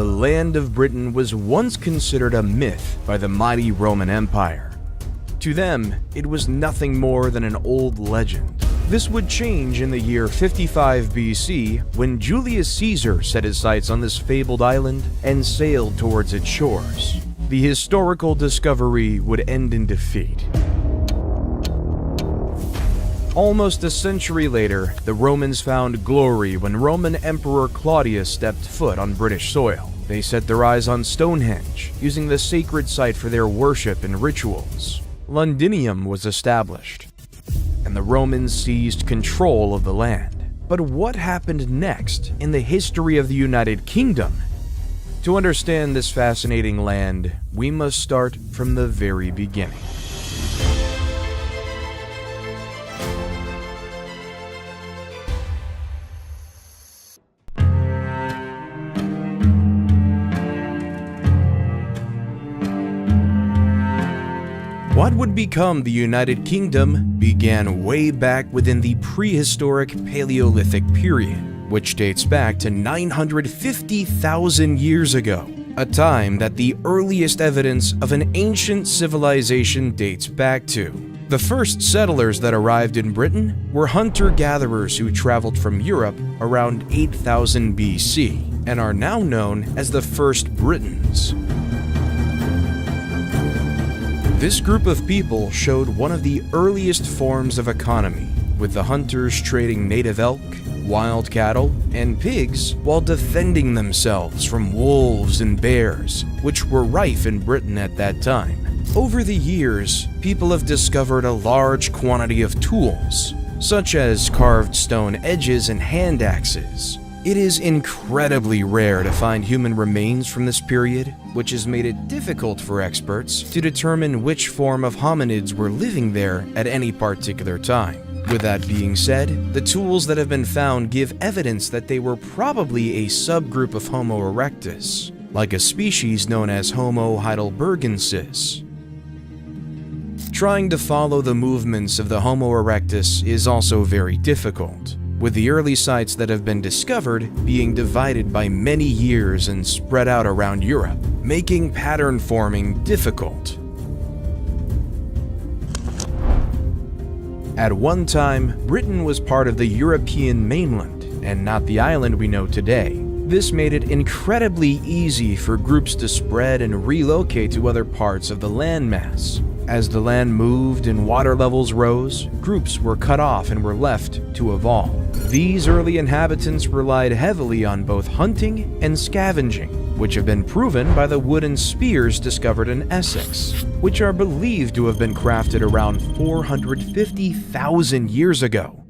The land of Britain was once considered a myth by the mighty Roman Empire. To them, it was nothing more than an old legend. This would change in the year 55 BC when Julius Caesar set his sights on this fabled island and sailed towards its shores. The historical discovery would end in defeat. Almost a century later, the Romans found glory when Roman Emperor Claudius stepped foot on British soil. They set their eyes on Stonehenge, using the sacred site for their worship and rituals. Londinium was established, and the Romans seized control of the land. But what happened next in the history of the United Kingdom? To understand this fascinating land, we must start from the very beginning. What would become the United Kingdom began way back within the prehistoric Paleolithic period, which dates back to 950,000 years ago, a time that the earliest evidence of an ancient civilization dates back to. The first settlers that arrived in Britain were hunter-gatherers who traveled from Europe around 8000 BC and are now known as the First Britons. This group of people showed one of the earliest forms of economy, with the hunters trading native elk, wild cattle, and pigs while defending themselves from wolves and bears, which were rife in Britain at that time. Over the years, people have discovered a large quantity of tools, such as carved stone edges and hand axes. It is incredibly rare to find human remains from this period, which has made it difficult for experts to determine which form of hominids were living there at any particular time. With that being said, the tools that have been found give evidence that they were probably a subgroup of Homo erectus, like a species known as Homo heidelbergensis. Trying to follow the movements of the Homo erectus is also very difficult, with the early sites that have been discovered being divided by many years and spread out around Europe, making pattern forming difficult. At one time, Britain was part of the European mainland, and not the island we know today. This made it incredibly easy for groups to spread and relocate to other parts of the landmass. As the land moved and water levels rose, groups were cut off and were left to evolve. These early inhabitants relied heavily on both hunting and scavenging, which have been proven by the wooden spears discovered in Essex, which are believed to have been crafted around 450,000 years ago.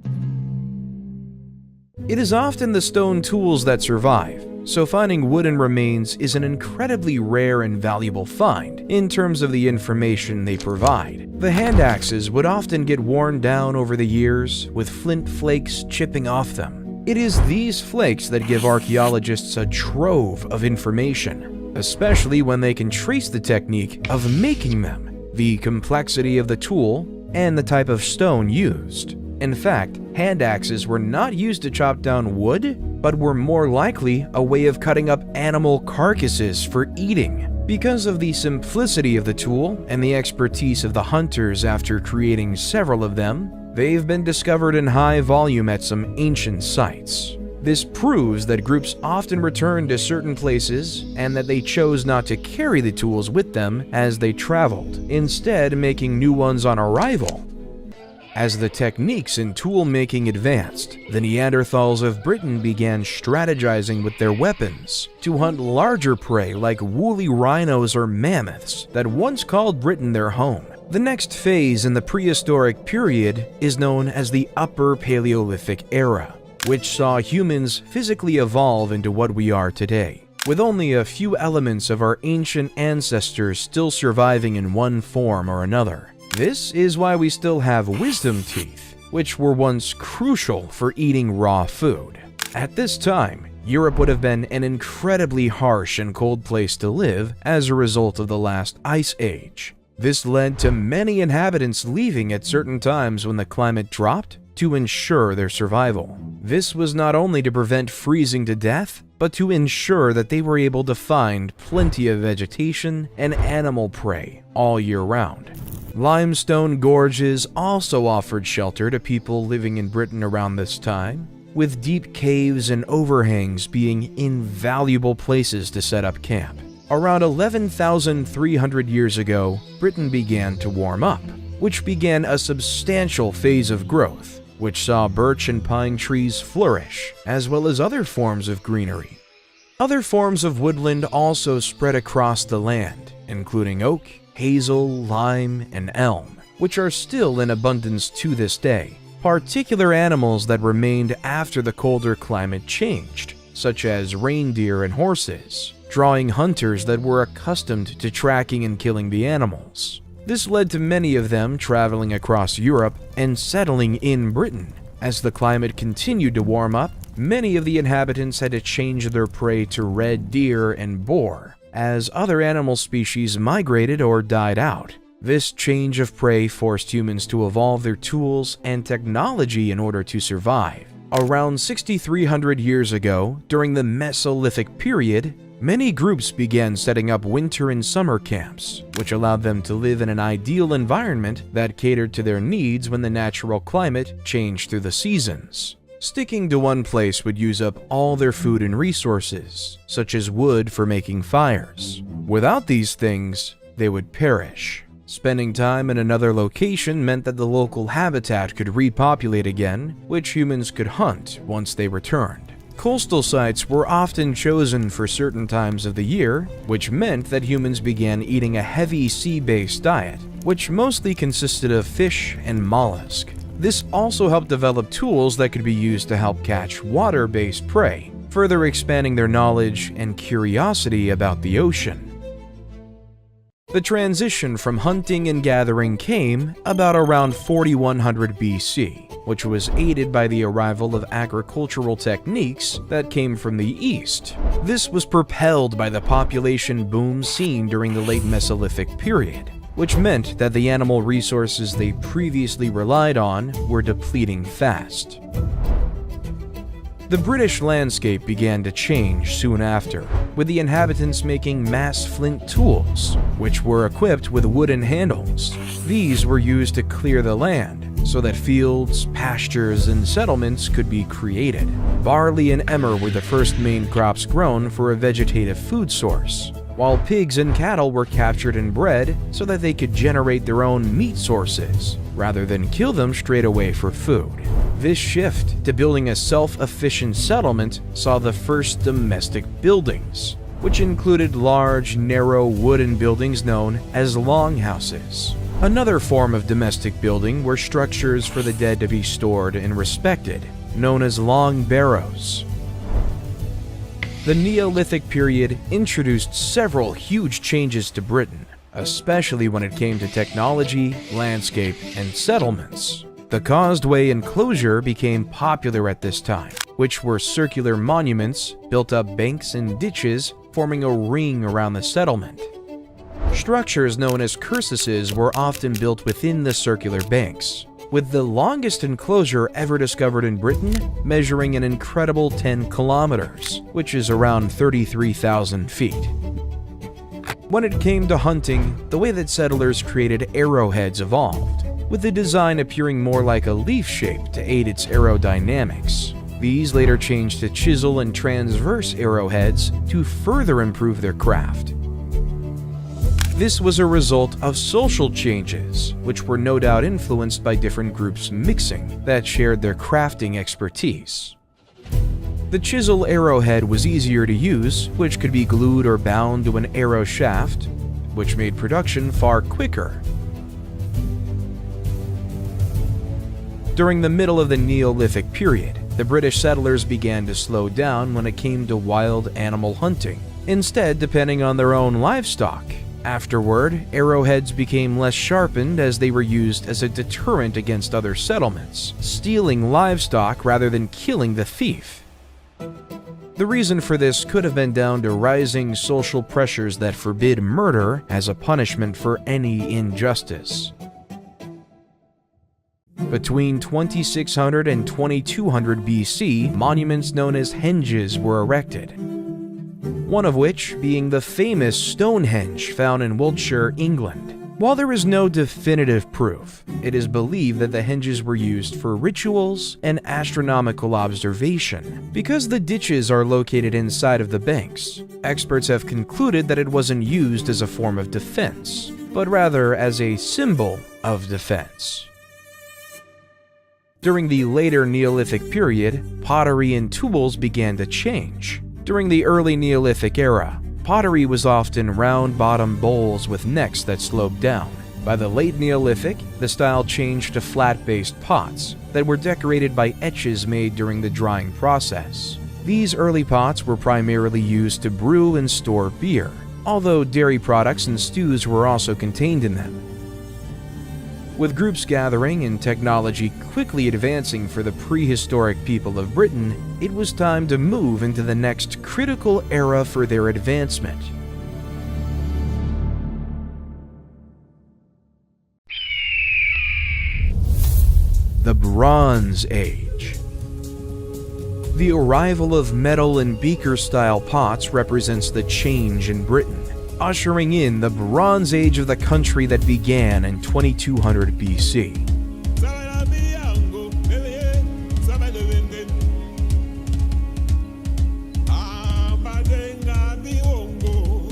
It is often the stone tools that survive, so finding wooden remains is an incredibly rare and valuable find in terms of the information they provide. The hand axes would often get worn down over the years, with flint flakes chipping off them. It is these flakes that give archaeologists a trove of information, especially when they can trace the technique of making them, the complexity of the tool, and the type of stone used. In fact, hand axes were not used to chop down wood, but were more likely a way of cutting up animal carcasses for eating. Because of the simplicity of the tool and the expertise of the hunters after creating several of them, they've been discovered in high volume at some ancient sites. This proves that groups often returned to certain places and that they chose not to carry the tools with them as they traveled, instead making new ones on arrival. As the techniques in tool-making advanced, the Neanderthals of Britain began strategizing with their weapons to hunt larger prey like woolly rhinos or mammoths that once called Britain their home. The next phase in the prehistoric period is known as the Upper Paleolithic era, which saw humans physically evolve into what we are today, with only a few elements of our ancient ancestors still surviving in one form or another. This is why we still have wisdom teeth, which were once crucial for eating raw food. At this time, Europe would have been an incredibly harsh and cold place to live as a result of the last ice age. This led to many inhabitants leaving at certain times when the climate dropped to ensure their survival. This was not only to prevent freezing to death, but to ensure that they were able to find plenty of vegetation and animal prey all year round. Limestone gorges also offered shelter to people living in Britain around this time, with deep caves and overhangs being invaluable places to set up camp. Around 11,300 years ago, Britain began to warm up, which began a substantial phase of growth, which saw birch and pine trees flourish, as well as other forms of greenery. Other forms of woodland also spread across the land, including oak, hazel, lime, and elm, which are still in abundance to this day. Particular animals that remained after the colder climate changed, such as reindeer and horses, drawing hunters that were accustomed to tracking and killing the animals. This led to many of them traveling across Europe and settling in Britain. As the climate continued to warm up, many of the inhabitants had to change their prey to red deer and boar, as other animal species migrated or died out. This change of prey forced humans to evolve their tools and technology in order to survive. Around 6,300 years ago, during the Mesolithic period, many groups began setting up winter and summer camps, which allowed them to live in an ideal environment that catered to their needs when the natural climate changed through the seasons. Sticking to one place would use up all their food and resources, such as wood for making fires. Without these things, they would perish. Spending time in another location meant that the local habitat could repopulate again, which humans could hunt once they returned. Coastal sites were often chosen for certain times of the year, which meant that humans began eating a heavy sea-based diet, which mostly consisted of fish and mollusk. This also helped develop tools that could be used to help catch water-based prey, further expanding their knowledge and curiosity about the ocean. The transition from hunting and gathering came about around 4100 BC, which was aided by the arrival of agricultural techniques that came from the east. This was propelled by the population boom seen during the late Mesolithic period, which meant that the animal resources they previously relied on were depleting fast. The British landscape began to change soon after, with the inhabitants making mass flint tools, which were equipped with wooden handles. These were used to clear the land, so that fields, pastures, and settlements could be created. Barley and emmer were the first main crops grown for a vegetative food source, while pigs and cattle were captured and bred so that they could generate their own meat sources, rather than kill them straight away for food. This shift to building a self-efficient settlement saw the first domestic buildings, which included large, narrow wooden buildings known as longhouses. Another form of domestic building were structures for the dead to be stored and respected, known as long barrows. The Neolithic period introduced several huge changes to Britain, especially when it came to technology, landscape, and settlements. The causeway enclosure became popular at this time, which were circular monuments built up banks and ditches forming a ring around the settlement. Structures known as cursuses were often built within the circular banks, with the longest enclosure ever discovered in Britain measuring an incredible 10 kilometers, which is around 33,000 feet. When it came to hunting, the way that settlers created arrowheads evolved, with the design appearing more like a leaf shape to aid its aerodynamics. These later changed to chisel and transverse arrowheads to further improve their craft. This was a result of social changes, which were no doubt influenced by different groups mixing that shared their crafting expertise. The chisel arrowhead was easier to use, which could be glued or bound to an arrow shaft, which made production far quicker. During the middle of the Neolithic period, the British settlers began to slow down when it came to wild animal hunting, instead depending on their own livestock. Afterward, arrowheads became less sharpened as they were used as a deterrent against other settlements, stealing livestock rather than killing the thief. The reason for this could have been down to rising social pressures that forbid murder as a punishment for any injustice. Between 2600 and 2200 BC, monuments known as henges were erected, one of which being the famous Stonehenge found in Wiltshire, England. While there is no definitive proof, it is believed that the henges were used for rituals and astronomical observation. Because the ditches are located inside of the banks, experts have concluded that it wasn't used as a form of defense, but rather as a symbol of defense. During the later Neolithic period, pottery and tools began to change. During the early Neolithic era, pottery was often round-bottomed bowls with necks that sloped down. By the late Neolithic, the style changed to flat-based pots that were decorated by etches made during the drying process. These early pots were primarily used to brew and store beer, although dairy products and stews were also contained in them. With groups gathering and technology quickly advancing for the prehistoric people of Britain, it was time to move into the next critical era for their advancement. The Bronze Age. The arrival of metal and beaker-style pots represents the change in Britain, ushering in the Bronze Age of the country that began in 2200 BC.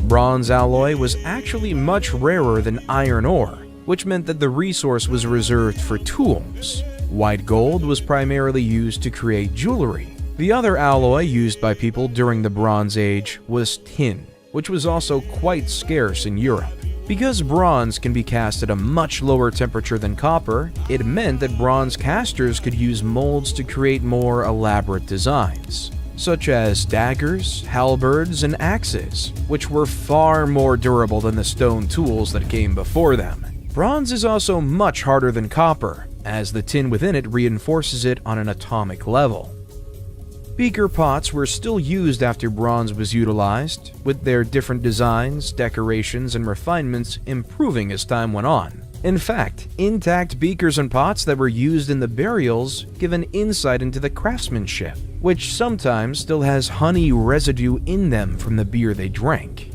Bronze alloy was actually much rarer than iron ore, which meant that the resource was reserved for tools. White gold was primarily used to create jewelry. The other alloy used by people during the Bronze Age was tin, which was also quite scarce in Europe. Because bronze can be cast at a much lower temperature than copper, it meant that bronze casters could use molds to create more elaborate designs, such as daggers, halberds, and axes, which were far more durable than the stone tools that came before them. Bronze is also much harder than copper, as the tin within it reinforces it on an atomic level. Beaker pots were still used after bronze was utilized, with their different designs, decorations, and refinements improving as time went on. In fact, intact beakers and pots that were used in the burials give an insight into the craftsmanship, which sometimes still has honey residue in them from the beer they drank.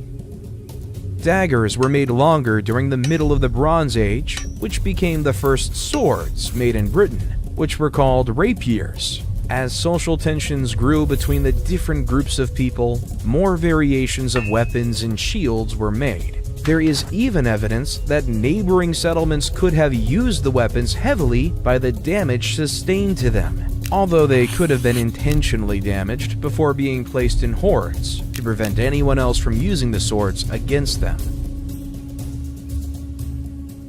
Daggers were made longer during the middle of the Bronze Age, which became the first swords made in Britain, which were called rapiers. As social tensions grew between the different groups of people, more variations of weapons and shields were made. There is even evidence that neighboring settlements could have used the weapons heavily by the damage sustained to them, although they could have been intentionally damaged before being placed in hoards to prevent anyone else from using the swords against them.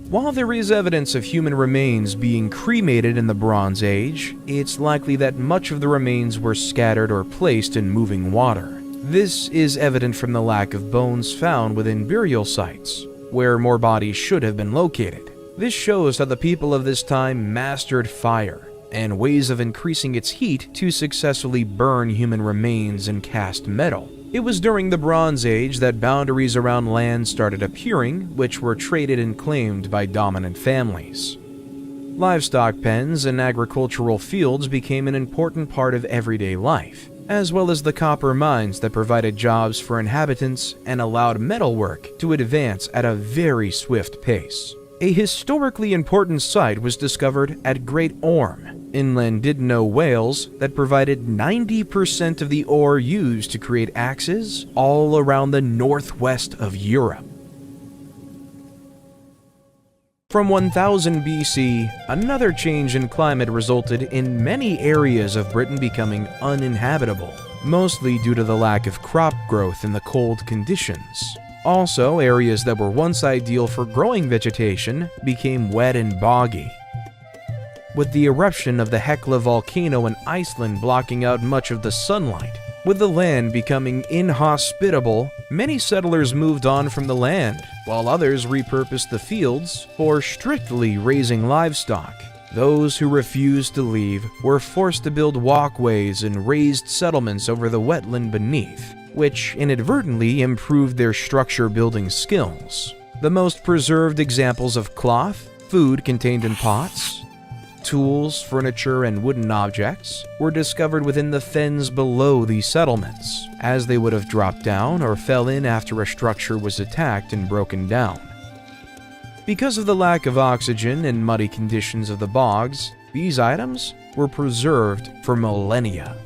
While there is evidence of human remains being cremated in the Bronze Age, it's likely that much of the remains were scattered or placed in moving water. This is evident from the lack of bones found within burial sites, where more bodies should have been located. This shows how the people of this time mastered fire and ways of increasing its heat to successfully burn human remains and cast metal. It was during the Bronze Age that boundaries around land started appearing, which were traded and claimed by dominant families. Livestock pens and agricultural fields became an important part of everyday life, as well as the copper mines that provided jobs for inhabitants and allowed metalwork to advance at a very swift pace. A historically important site was discovered at Great Orme in Llandudno, Wales, that provided 90% of the ore used to create axes all around the northwest of Europe. From 1000 BC, another change in climate resulted in many areas of Britain becoming uninhabitable, mostly due to the lack of crop growth in the cold conditions. Also, areas that were once ideal for growing vegetation became wet and boggy. With the eruption of the Hekla volcano in Iceland blocking out much of the sunlight, with the land becoming inhospitable, many settlers moved on from the land, while others repurposed the fields for strictly raising livestock. Those who refused to leave were forced to build walkways and raised settlements over the wetland beneath, which inadvertently improved their structure-building skills. The most preserved examples of cloth, food contained in pots, tools, furniture, and wooden objects were discovered within the fens below these settlements, as they would have dropped down or fell in after a structure was attacked and broken down. Because of the lack of oxygen and muddy conditions of the bogs, these items were preserved for millennia.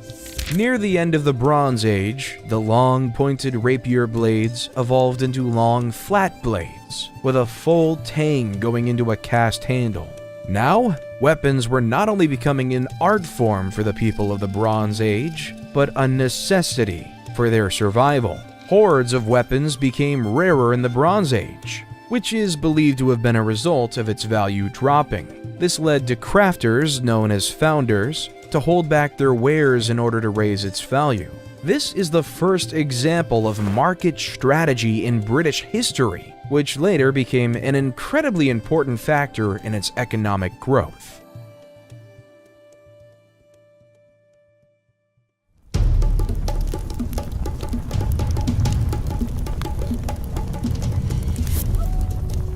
Near the end of the Bronze Age, the long, pointed rapier blades evolved into long, flat blades, with a full tang going into a cast handle. Now, weapons were not only becoming an art form for the people of the Bronze Age, but a necessity for their survival. Hordes of weapons became rarer in the Bronze Age, which is believed to have been a result of its value dropping. This led to crafters, known as founders, to hold back their wares in order to raise its value. This is the first example of market strategy in British history, which later became an incredibly important factor in its economic growth.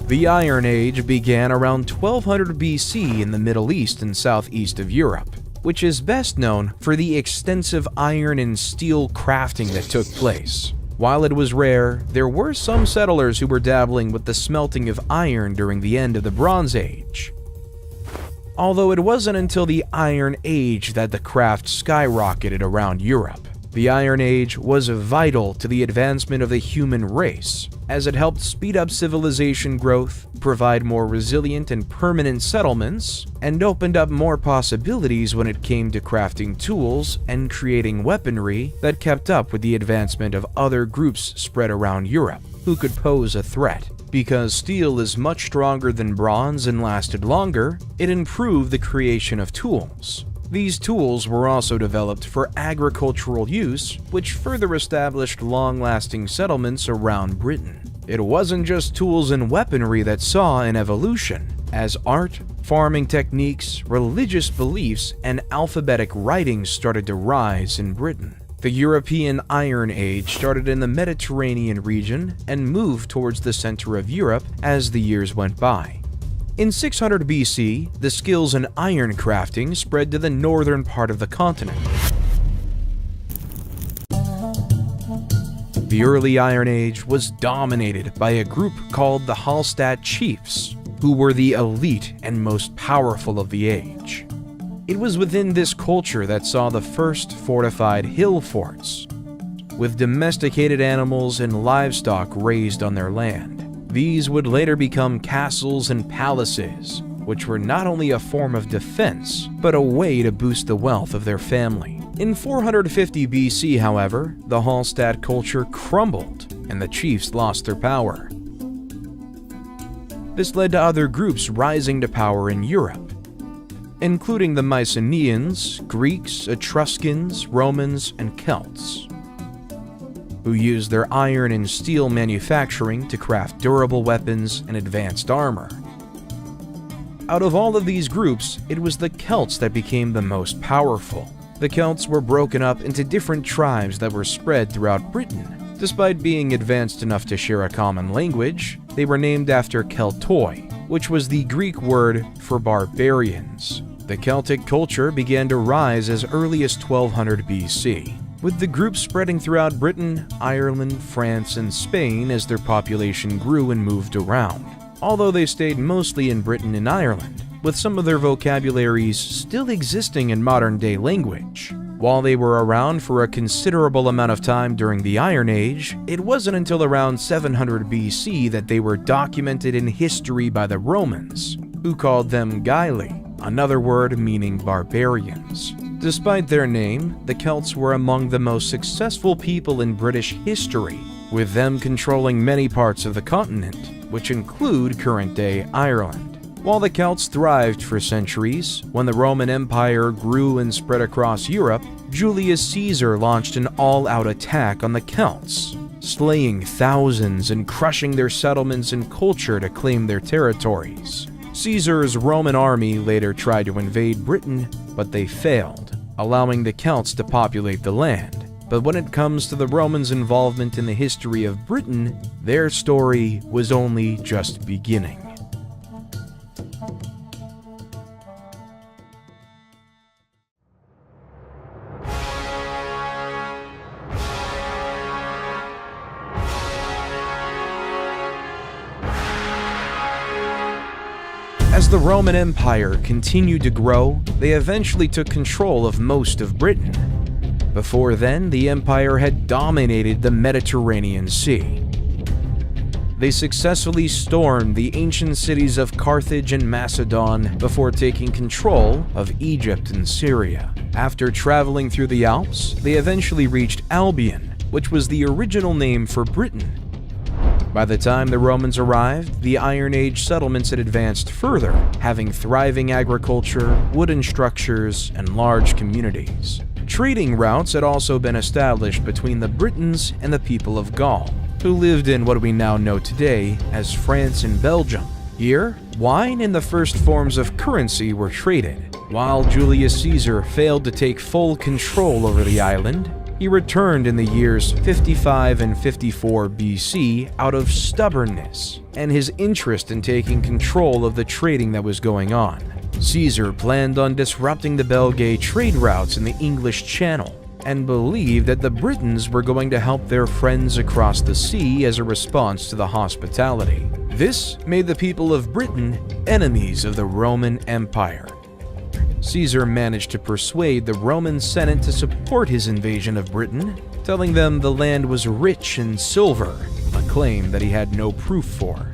The Iron Age began around 1200 BC in the Middle East and southeast of Europe, which is best known for the extensive iron and steel crafting that took place. While it was rare, there were some settlers who were dabbling with the smelting of iron during the end of the Bronze Age. Although it wasn't until the Iron Age that the craft skyrocketed around Europe. The Iron Age was vital to the advancement of the human race, as it helped speed up civilization growth, provide more resilient and permanent settlements, and opened up more possibilities when it came to crafting tools and creating weaponry that kept up with the advancement of other groups spread around Europe who could pose a threat. Because steel is much stronger than bronze and lasted longer, it improved the creation of tools. These tools were also developed for agricultural use, which further established long-lasting settlements around Britain. It wasn't just tools and weaponry that saw an evolution, as art, farming techniques, religious beliefs, and alphabetic writing started to rise in Britain. The European Iron Age started in the Mediterranean region and moved towards the center of Europe as the years went by. In 600 BC, the skills in iron crafting spread to the northern part of the continent. The early Iron Age was dominated by a group called the Hallstatt Chiefs, who were the elite and most powerful of the age. It was within this culture that saw the first fortified hill forts, with domesticated animals and livestock raised on their land. These would later become castles and palaces, which were not only a form of defense, but a way to boost the wealth of their family. In 450 BC, however, the Hallstatt culture crumbled, and the chiefs lost their power. This led to other groups rising to power in Europe, including the Mycenaeans, Greeks, Etruscans, Romans, and Celts, who used their iron and steel manufacturing to craft durable weapons and advanced armor. Out of all of these groups, it was the Celts that became the most powerful. The Celts were broken up into different tribes that were spread throughout Britain. Despite being advanced enough to share a common language, they were named after Keltoi, which was the Greek word for barbarians. The Celtic culture began to rise as early as 1200 BC. With the groups spreading throughout Britain, Ireland, France, and Spain as their population grew and moved around. Although they stayed mostly in Britain and Ireland, with some of their vocabularies still existing in modern-day language. While they were around for a considerable amount of time during the Iron Age, it wasn't until around 700 BC that they were documented in history by the Romans, who called them Gaeli, another word meaning barbarians. Despite their name, the Celts were among the most successful people in British history, with them controlling many parts of the continent, which include current-day Ireland. While the Celts thrived for centuries, when the Roman Empire grew and spread across Europe, Julius Caesar launched an all-out attack on the Celts, slaying thousands and crushing their settlements and culture to claim their territories. Caesar's Roman army later tried to invade Britain, but they failed, allowing the Celts to populate the land. But when it comes to the Romans' involvement in the history of Britain, their story was only just beginning. As the Roman Empire continued to grow, they eventually took control of most of Britain. Before then, the empire had dominated the Mediterranean Sea. They successfully stormed the ancient cities of Carthage and Macedon before taking control of Egypt and Syria. After traveling through the Alps, they eventually reached Albion, which was the original name for Britain. By the time the Romans arrived, the Iron Age settlements had advanced further, having thriving agriculture, wooden structures, and large communities. Trading routes had also been established between the Britons and the people of Gaul, who lived in what we now know today as France and Belgium. Here, wine and the first forms of currency were traded. While Julius Caesar failed to take full control over the island, he returned in the years 55 and 54 BC out of stubbornness and his interest in taking control of the trading that was going on. Caesar planned on disrupting the Belgae trade routes in the English Channel and believed that the Britons were going to help their friends across the sea as a response to the hospitality. This made the people of Britain enemies of the Roman Empire. Caesar managed to persuade the Roman Senate to support his invasion of Britain, telling them the land was rich in silver, a claim that he had no proof for.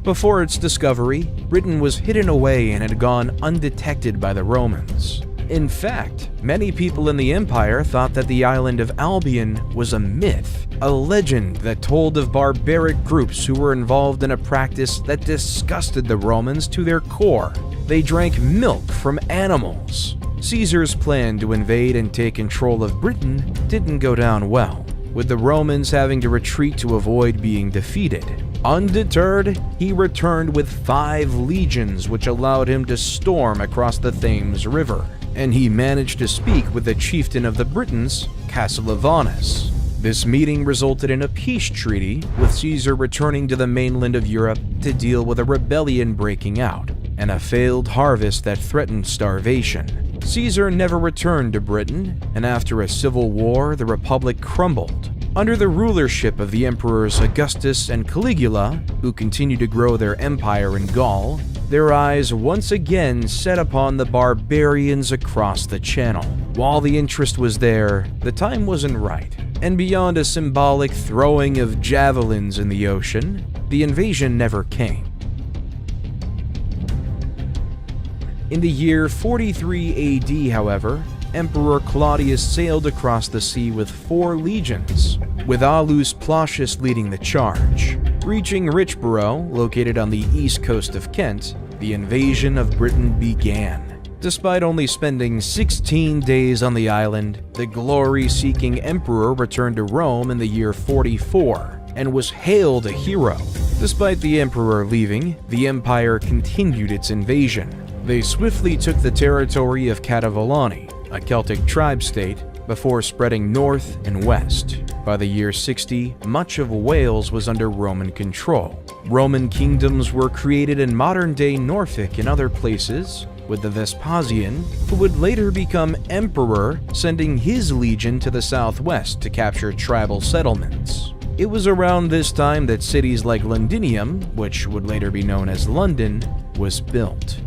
Before its discovery, Britain was hidden away and had gone undetected by the Romans. In fact, many people in the empire thought that the island of Albion was a myth, a legend that told of barbaric groups who were involved in a practice that disgusted the Romans to their core. They drank milk from animals. Caesar's plan to invade and take control of Britain didn't go down well, with the Romans having to retreat to avoid being defeated. Undeterred, he returned with 5 legions, which allowed him to storm across the Thames River, and he managed to speak with the chieftain of the Britons, Cassivellaunus. This meeting resulted in a peace treaty, with Caesar returning to the mainland of Europe to deal with a rebellion breaking out and a failed harvest that threatened starvation. Caesar never returned to Britain, and after a civil war, the Republic crumbled. Under the rulership of the emperors Augustus and Caligula, who continued to grow their empire in Gaul, their eyes once again set upon the barbarians across the Channel. While the interest was there, the time wasn't right, and beyond a symbolic throwing of javelins in the ocean, the invasion never came. In the year 43 AD, however, Emperor Claudius sailed across the sea with 4 legions, with Aulus Plautius leading the charge. Reaching Richborough, located on the east coast of Kent, the invasion of Britain began. Despite only spending 16 days on the island, the glory-seeking emperor returned to Rome in the year 44 and was hailed a hero. Despite the emperor leaving, the empire continued its invasion. They swiftly took the territory of Cativellani, a Celtic tribe state, before spreading north and west. By the year 60, much of Wales was under Roman control. Roman kingdoms were created in modern-day Norfolk and other places, with the Vespasian, who would later become emperor, sending his legion to the southwest to capture tribal settlements. It was around this time that cities like Londinium, which would later be known as London, was built.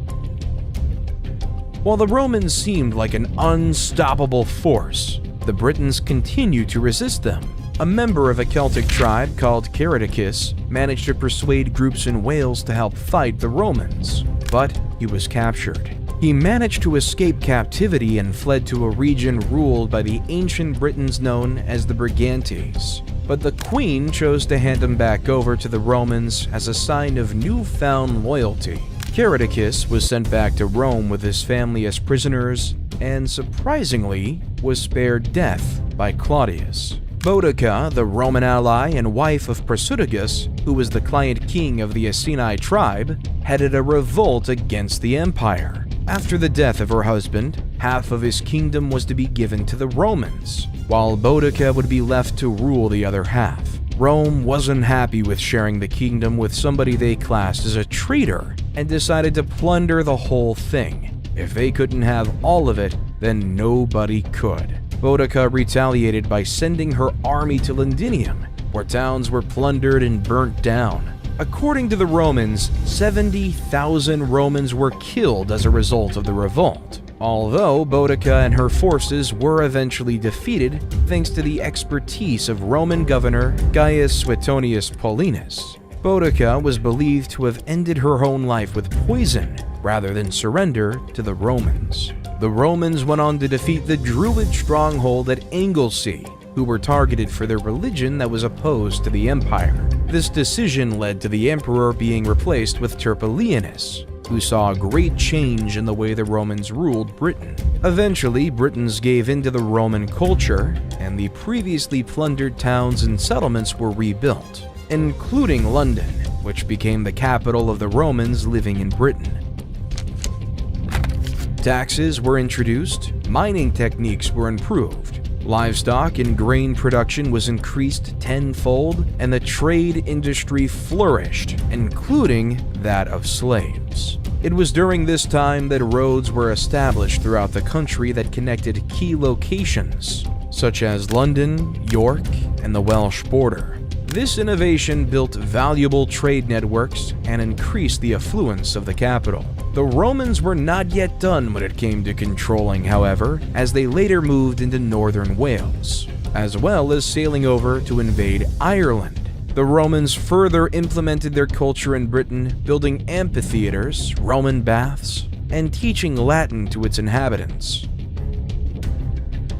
While the Romans seemed like an unstoppable force, the Britons continued to resist them. A member of a Celtic tribe called Caradicus managed to persuade groups in Wales to help fight the Romans, but he was captured. He managed to escape captivity and fled to a region ruled by the ancient Britons known as the Brigantes, but the Queen chose to hand him back over to the Romans as a sign of newfound loyalty. Caradicus was sent back to Rome with his family as prisoners and, surprisingly, was spared death by Claudius. Boudica, the Roman ally and wife of Prasutagus, who was the client king of the Iceni tribe, headed a revolt against the empire. After the death of her husband, half of his kingdom was to be given to the Romans, while Boudica would be left to rule the other half. Rome wasn't happy with sharing the kingdom with somebody they classed as a traitor and decided to plunder the whole thing. If they couldn't have all of it, then nobody could. Boudica retaliated by sending her army to Londinium, where towns were plundered and burnt down. According to the Romans, 70,000 Romans were killed as a result of the revolt, although Boudicca and her forces were eventually defeated thanks to the expertise of Roman governor Gaius Suetonius Paulinus. Boudicca was believed to have ended her own life with poison rather than surrender to the Romans. The Romans went on to defeat the Druid stronghold at Anglesey, who were targeted for their religion that was opposed to the empire. This decision led to the emperor being replaced with Turpilianus, who saw a great change in the way the Romans ruled Britain. Eventually, Britons gave in to the Roman culture, and the previously plundered towns and settlements were rebuilt, including London, which became the capital of the Romans living in Britain. Taxes were introduced, mining techniques were improved, livestock and grain production was increased tenfold, and the trade industry flourished, including that of slaves. It was during this time that roads were established throughout the country that connected key locations, such as London, York, and the Welsh border. This innovation built valuable trade networks and increased the affluence of the capital. The Romans were not yet done when it came to controlling, however, as they later moved into northern Wales, as well as sailing over to invade Ireland. The Romans further implemented their culture in Britain, building amphitheaters, Roman baths, and teaching Latin to its inhabitants.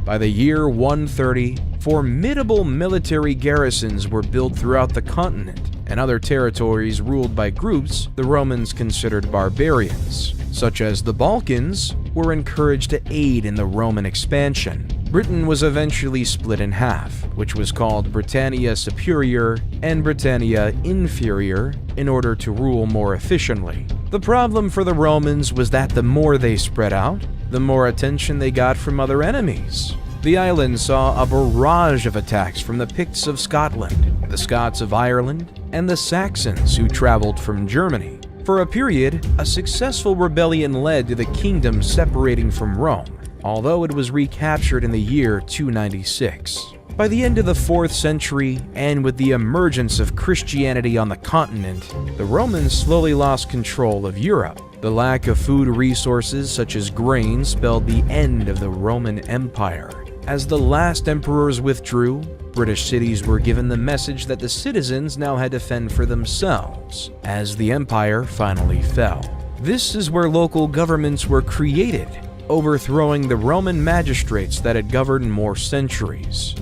By the year 130, formidable military garrisons were built throughout the continent and other territories ruled by groups the Romans considered barbarians, such as the Balkans, were encouraged to aid in the Roman expansion. Britain was eventually split in half, which was called Britannia Superior and Britannia Inferior, in order to rule more efficiently. The problem for the Romans was that the more they spread out, the more attention they got from other enemies. The island saw a barrage of attacks from the Picts of Scotland, the Scots of Ireland, and the Saxons who traveled from Germany. For a period, a successful rebellion led to the kingdom separating from Rome, although it was recaptured in the year 296. By the end of the 4th century, and with the emergence of Christianity on the continent, the Romans slowly lost control of Europe. The lack of food resources such as grain spelled the end of the Roman Empire. As the last emperors withdrew, British cities were given the message that the citizens now had to fend for themselves, as the empire finally fell. This is where local governments were created, overthrowing the Roman magistrates that had governed more centuries.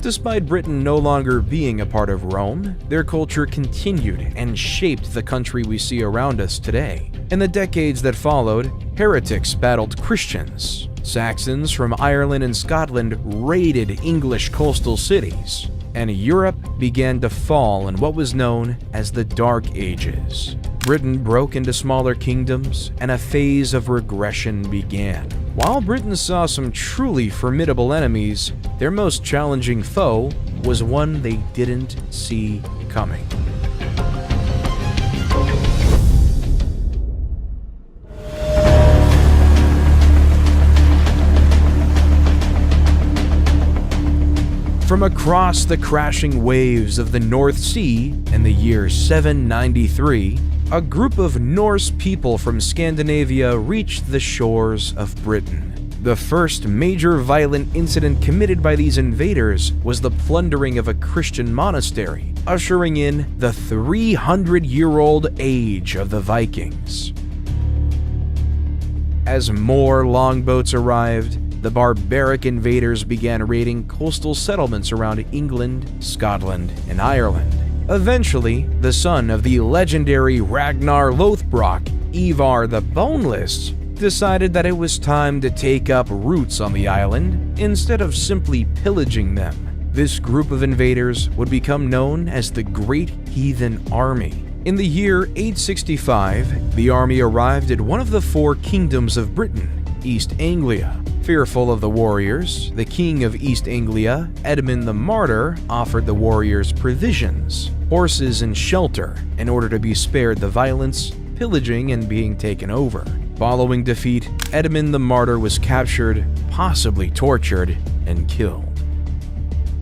Despite Britain no longer being a part of Rome, their culture continued and shaped the country we see around us today. In the decades that followed, heretics battled Christians. Saxons from Ireland and Scotland raided English coastal cities, and Europe began to fall in what was known as the Dark Ages. Britain broke into smaller kingdoms, and a phase of regression began. While Britain saw some truly formidable enemies, their most challenging foe was one they didn't see coming. From across the crashing waves of the North Sea in the year 793, a group of Norse people from Scandinavia reached the shores of Britain. The first major violent incident committed by these invaders was the plundering of a Christian monastery, ushering in the 300-year-old age of the Vikings. As more longboats arrived, the barbaric invaders began raiding coastal settlements around England, Scotland, and Ireland. Eventually, the son of the legendary Ragnar Lothbrok, Ivar the Boneless, decided that it was time to take up roots on the island instead of simply pillaging them. This group of invaders would become known as the Great Heathen Army. In the year 865, the army arrived at one of the 4 kingdoms of Britain, East Anglia. Fearful of the warriors, the king of East Anglia, Edmund the Martyr, offered the warriors provisions, horses, and shelter in order to be spared the violence, pillaging, and being taken over. Following defeat, Edmund the Martyr was captured, possibly tortured, and killed.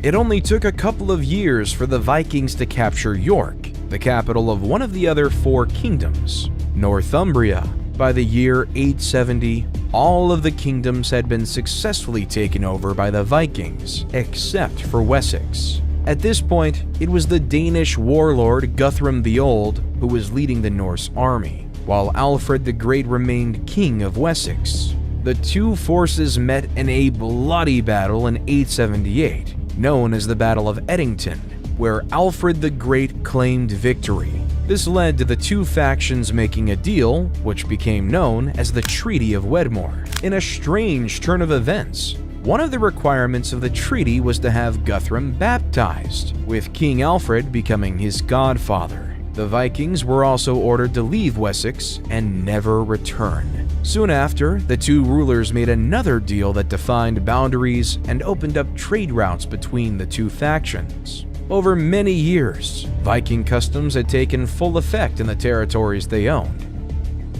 It only took a couple of years for the Vikings to capture York, the capital of one of the other four kingdoms, Northumbria. By the year 870, all of the kingdoms had been successfully taken over by the Vikings, except for Wessex. At this point, it was the Danish warlord Guthrum the Old who was leading the Norse army, while Alfred the Great remained king of Wessex. The two forces met in a bloody battle in 878, known as the Battle of Edington, where Alfred the Great claimed victory. This led to the two factions making a deal, which became known as the Treaty of Wedmore. In a strange turn of events, one of the requirements of the treaty was to have Guthrum baptized, with King Alfred becoming his godfather. The Vikings were also ordered to leave Wessex and never return. Soon after, the two rulers made another deal that defined boundaries and opened up trade routes between the two factions. Over many years, Viking customs had taken full effect in the territories they owned,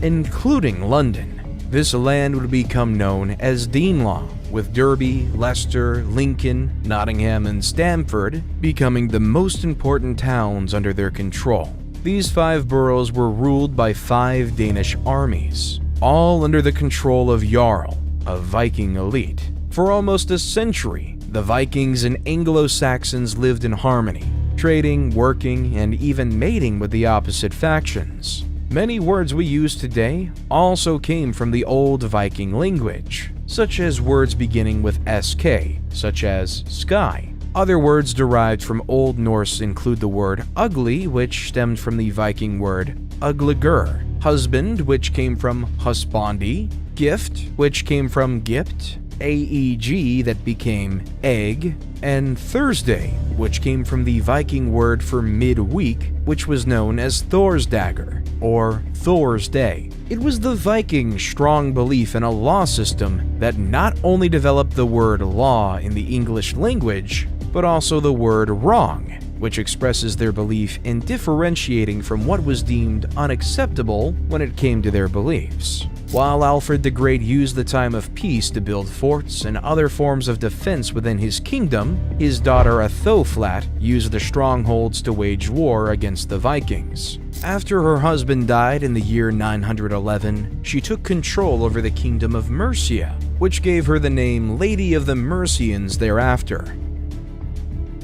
including London. This land would become known as Danelaw, with Derby, Leicester, Lincoln, Nottingham, and Stamford becoming the most important towns under their control. These 5 boroughs were ruled by 5 Danish armies, all under the control of Jarl, a Viking elite. For almost a century, the Vikings and Anglo-Saxons lived in harmony, trading, working, and even mating with the opposite factions. Many words we use today also came from the old Viking language, such as words beginning with sk, such as sky. Other words derived from Old Norse include the word ugly, which stemmed from the Viking word ugligur, husband, which came from husbandi, gift, which came from gipt, aeg, that became egg, and Thursday, which came from the Viking word for midweek, which was known as Thor's dagger, or Thor's day. It was the Vikings' strong belief in a law system that not only developed the word law in the English language, but also the word wrong, which expresses their belief in differentiating from what was deemed unacceptable when it came to their beliefs. While Alfred the Great used the time of peace to build forts and other forms of defense within his kingdom, his daughter Athoflat used the strongholds to wage war against the Vikings. After her husband died in the year 911, she took control over the kingdom of Mercia, which gave her the name Lady of the Mercians thereafter.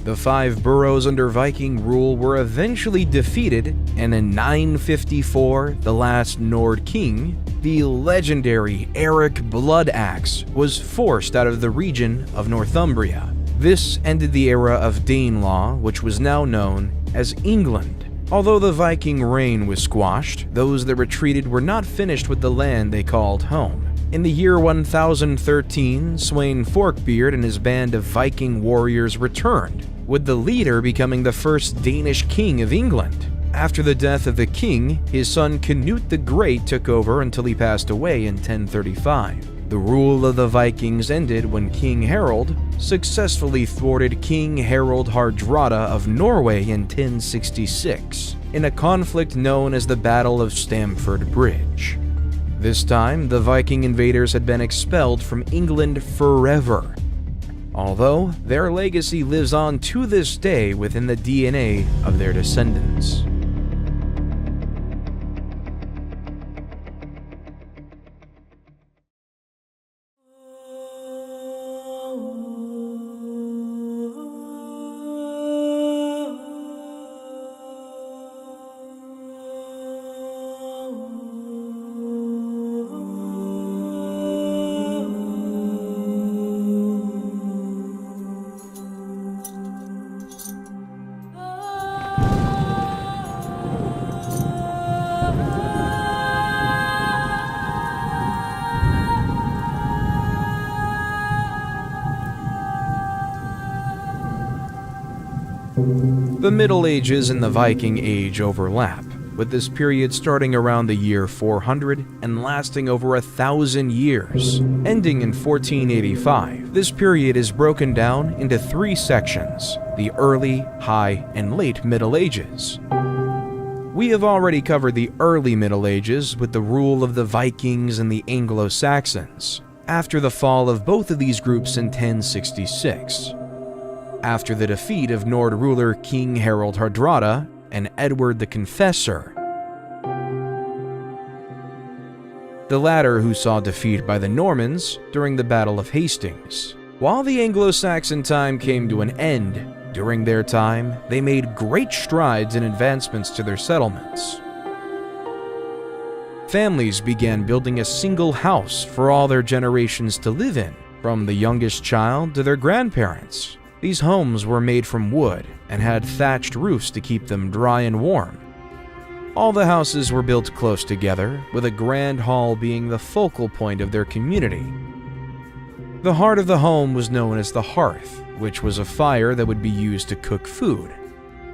The 5 boroughs under Viking rule were eventually defeated, and in 954, the last Nord king, the legendary Eric Bloodaxe, was forced out of the region of Northumbria. This ended the era of Danelaw, which was now known as England. Although the Viking reign was squashed, those that retreated were not finished with the land they called home. In the year 1013, Sweyn Forkbeard and his band of Viking warriors returned, with the leader becoming the first Danish king of England. After the death of the king, his son Canute the Great took over until he passed away in 1035. The rule of the Vikings ended when King Harald successfully thwarted King Harald Hardrada of Norway in 1066, in a conflict known as the Battle of Stamford Bridge. This time, the Viking invaders had been expelled from England forever, although their legacy lives on to this day within the DNA of their descendants. The Middle Ages and the Viking Age overlap, with this period starting around the year 400 and lasting over 1,000 years. Ending in 1485, this period is broken down into 3 sections: the early, high, and late Middle Ages. We have already covered the early Middle Ages with the rule of the Vikings and the Anglo-Saxons, after the fall of both of these groups in 1066. after the defeat of Nord ruler King Harald Hardrada and Edward the Confessor. The latter who saw defeat by the Normans during the Battle of Hastings. While the Anglo-Saxon time came to an end, during their time, they made great strides in advancements to their settlements. Families began building a single house for all their generations to live in, from the youngest child to their grandparents. These homes were made from wood and had thatched roofs to keep them dry and warm. All the houses were built close together, with a grand hall being the focal point of their community. The heart of the home was known as the hearth, which was a fire that would be used to cook food,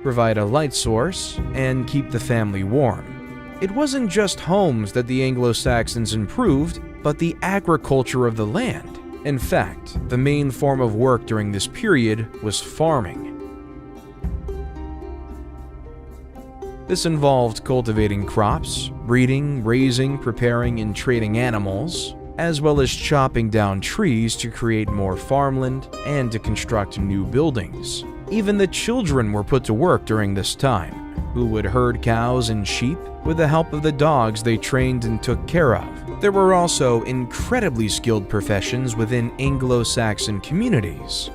provide a light source, and keep the family warm. It wasn't just homes that the Anglo-Saxons improved, but the agriculture of the land. In fact, the main form of work during this period was farming. This involved cultivating crops, breeding, raising, preparing, and trading animals, as well as chopping down trees to create more farmland and to construct new buildings. Even the children were put to work during this time, who would herd cows and sheep with the help of the dogs they trained and took care of. There were also incredibly skilled professions within Anglo-Saxon communities,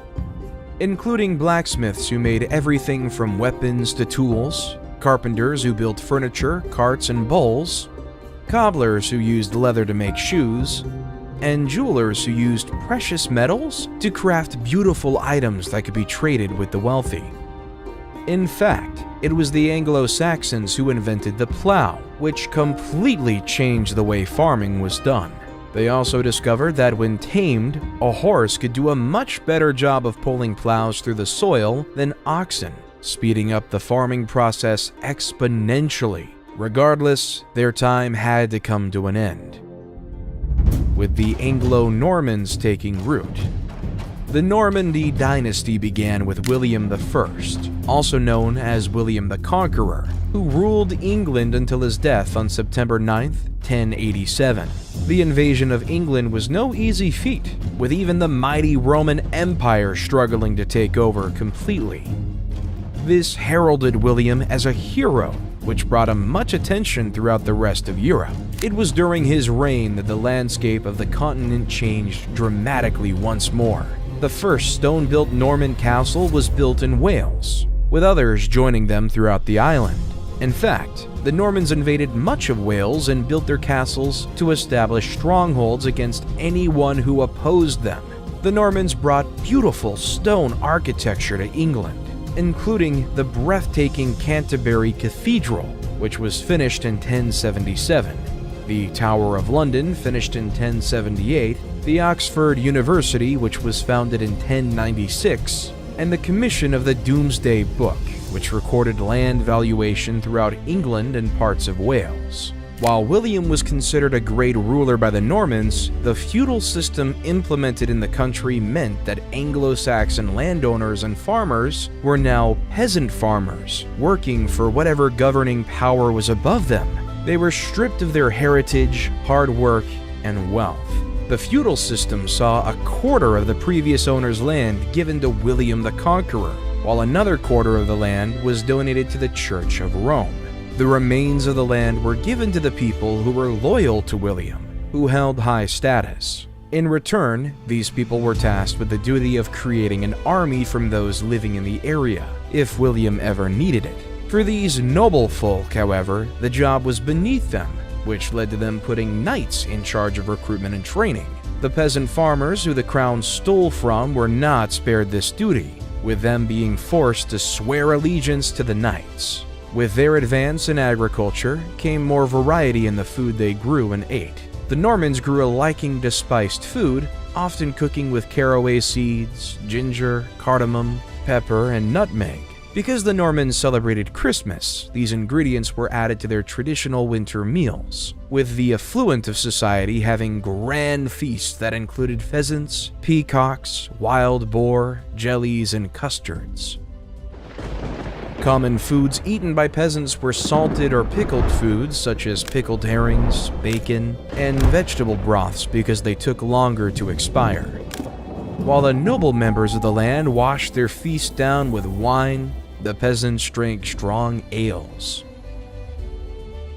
including blacksmiths who made everything from weapons to tools, carpenters who built furniture, carts, and bowls, cobblers who used leather to make shoes, and jewelers who used precious metals to craft beautiful items that could be traded with the wealthy. In fact, it was the Anglo-Saxons who invented the plow, which completely changed the way farming was done. They also discovered that when tamed, a horse could do a much better job of pulling plows through the soil than oxen, speeding up the farming process exponentially. Regardless, their time had to come to an end, with the Anglo-Normans taking root. The Normandy dynasty began with William I, also known as William the Conqueror, who ruled England until his death on September 9, 1087. The invasion of England was no easy feat, with even the mighty Roman Empire struggling to take over completely. This heralded William as a hero, which brought him much attention throughout the rest of Europe. It was during his reign that the landscape of the continent changed dramatically once more. The first stone-built Norman castle was built in Wales, with others joining them throughout the island. In fact, the Normans invaded much of Wales and built their castles to establish strongholds against anyone who opposed them. The Normans brought beautiful stone architecture to England, including the breathtaking Canterbury Cathedral, which was finished in 1077, the Tower of London, finished in 1078, the Oxford University, which was founded in 1096, and the commission of the Domesday Book, which recorded land valuation throughout England and parts of Wales. While William was considered a great ruler by the Normans, the feudal system implemented in the country meant that Anglo-Saxon landowners and farmers were now peasant farmers, working for whatever governing power was above them. They were stripped of their heritage, hard work, and wealth. The feudal system saw a quarter of the previous owner's land given to William the Conqueror, while another quarter of the land was donated to the Church of Rome. The remains of the land were given to the people who were loyal to William, who held high status. In return, these people were tasked with the duty of creating an army from those living in the area, if William ever needed it. For these noble folk, however, the job was beneath them, which led to them putting knights in charge of recruitment and training. The peasant farmers who the crown stole from were not spared this duty, with them being forced to swear allegiance to the knights. With their advance in agriculture came more variety in the food they grew and ate. The Normans grew a liking to spiced food, often cooking with caraway seeds, ginger, cardamom, pepper, and nutmeg. Because the Normans celebrated Christmas, these ingredients were added to their traditional winter meals, with the affluent of society having grand feasts that included pheasants, peacocks, wild boar, jellies, and custards. Common foods eaten by peasants were salted or pickled foods such as pickled herrings, bacon, and vegetable broths because they took longer to expire. While the noble members of the land washed their feast down with wine, the peasants drank strong ales.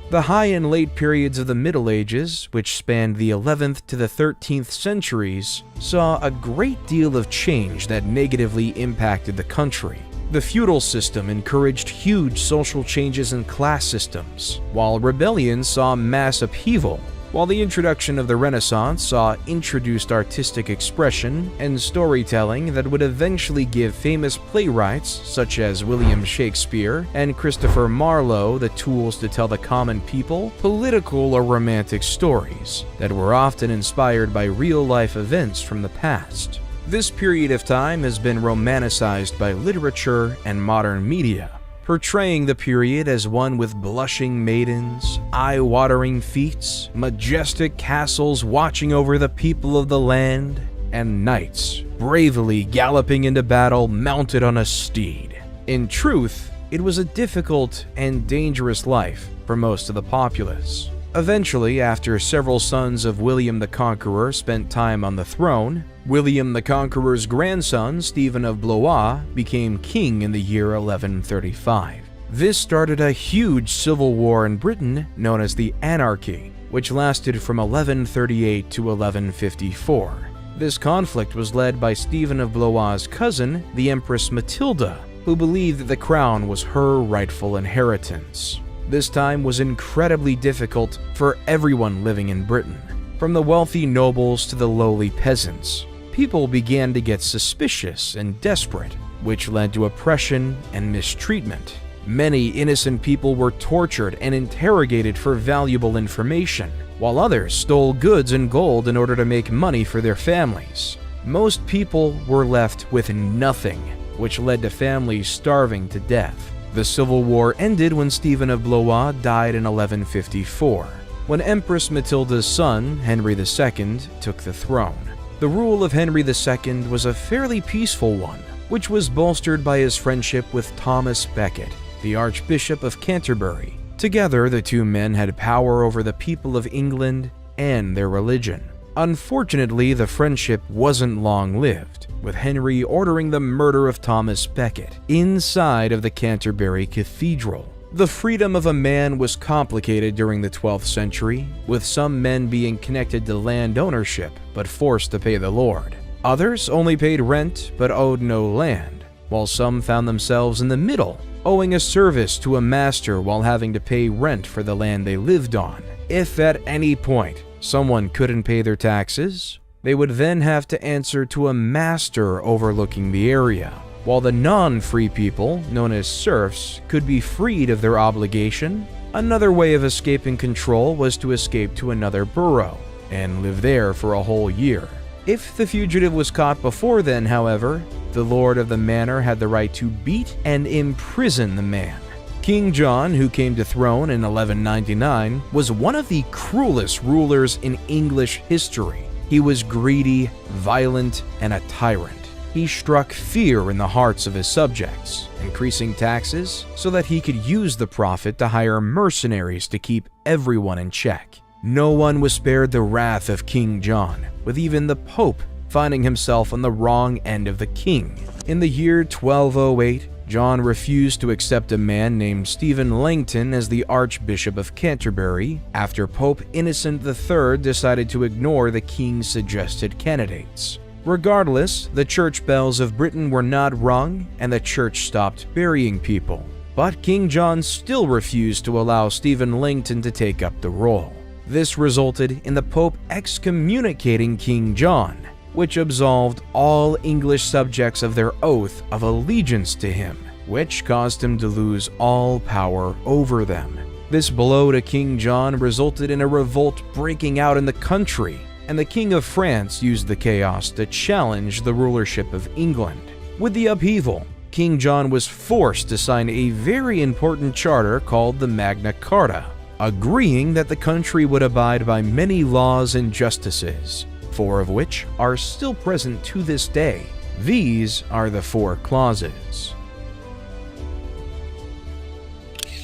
The high and late periods of the Middle Ages, which spanned the 11th to the 13th centuries, saw a great deal of change that negatively impacted the country. The feudal system encouraged huge social changes in class systems, while rebellion saw mass upheaval, while the introduction of the Renaissance saw introduced artistic expression and storytelling that would eventually give famous playwrights such as William Shakespeare and Christopher Marlowe the tools to tell the common people political or romantic stories that were often inspired by real-life events from the past. This period of time has been romanticized by literature and modern media, portraying the period as one with blushing maidens, eye-watering feats, majestic castles watching over the people of the land, and knights bravely galloping into battle mounted on a steed. In truth, it was a difficult and dangerous life for most of the populace. Eventually, after several sons of William the Conqueror spent time on the throne, William the Conqueror's grandson, Stephen of Blois, became king in the year 1135. This started a huge civil war in Britain known as the Anarchy, which lasted from 1138 to 1154. This conflict was led by Stephen of Blois' cousin, the Empress Matilda, who believed that the crown was her rightful inheritance. This time was incredibly difficult for everyone living in Britain, from the wealthy nobles to the lowly peasants. People began to get suspicious and desperate, which led to oppression and mistreatment. Many innocent people were tortured and interrogated for valuable information, while others stole goods and gold in order to make money for their families. Most people were left with nothing, which led to families starving to death. The Civil War ended when Stephen of Blois died in 1154, when Empress Matilda's son, Henry II, took the throne. The rule of Henry II was a fairly peaceful one, which was bolstered by his friendship with Thomas Becket, the Archbishop of Canterbury. Together, the two men had power over the people of England and their religion. Unfortunately, the friendship wasn't long-lived, with Henry ordering the murder of Thomas Becket inside of the Canterbury Cathedral. The freedom of a man was complicated during the 12th century, with some men being connected to land ownership but forced to pay the lord. Others only paid rent but owed no land, while some found themselves in the middle, owing a service to a master while having to pay rent for the land they lived on. If at any point someone couldn't pay their taxes, they would then have to answer to a master overlooking the area, while the non-free people, known as serfs, could be freed of their obligation. Another way of escaping control was to escape to another borough and live there for a whole year. If the fugitive was caught before then, however, the lord of the manor had the right to beat and imprison the man. King John, who came to throne in 1199, was one of the cruelest rulers in English history. He was greedy, violent, and a tyrant. He struck fear in the hearts of his subjects, increasing taxes so that he could use the profit to hire mercenaries to keep everyone in check. No one was spared the wrath of King John, with even the Pope finding himself on the wrong end of the king. In the year 1208, John refused to accept a man named Stephen Langton as the Archbishop of Canterbury after Pope Innocent III decided to ignore the king's suggested candidates. Regardless, the church bells of Britain were not rung and the church stopped burying people. But King John still refused to allow Stephen Langton to take up the role. This resulted in the Pope excommunicating King John, which absolved all English subjects of their oath of allegiance to him, which caused him to lose all power over them. This blow to King John resulted in a revolt breaking out in the country, and the King of France used the chaos to challenge the rulership of England. With the upheaval, King John was forced to sign a very important charter called the Magna Carta, agreeing that the country would abide by many laws and justices, 4 of which are still present to this day. These are the 4 clauses.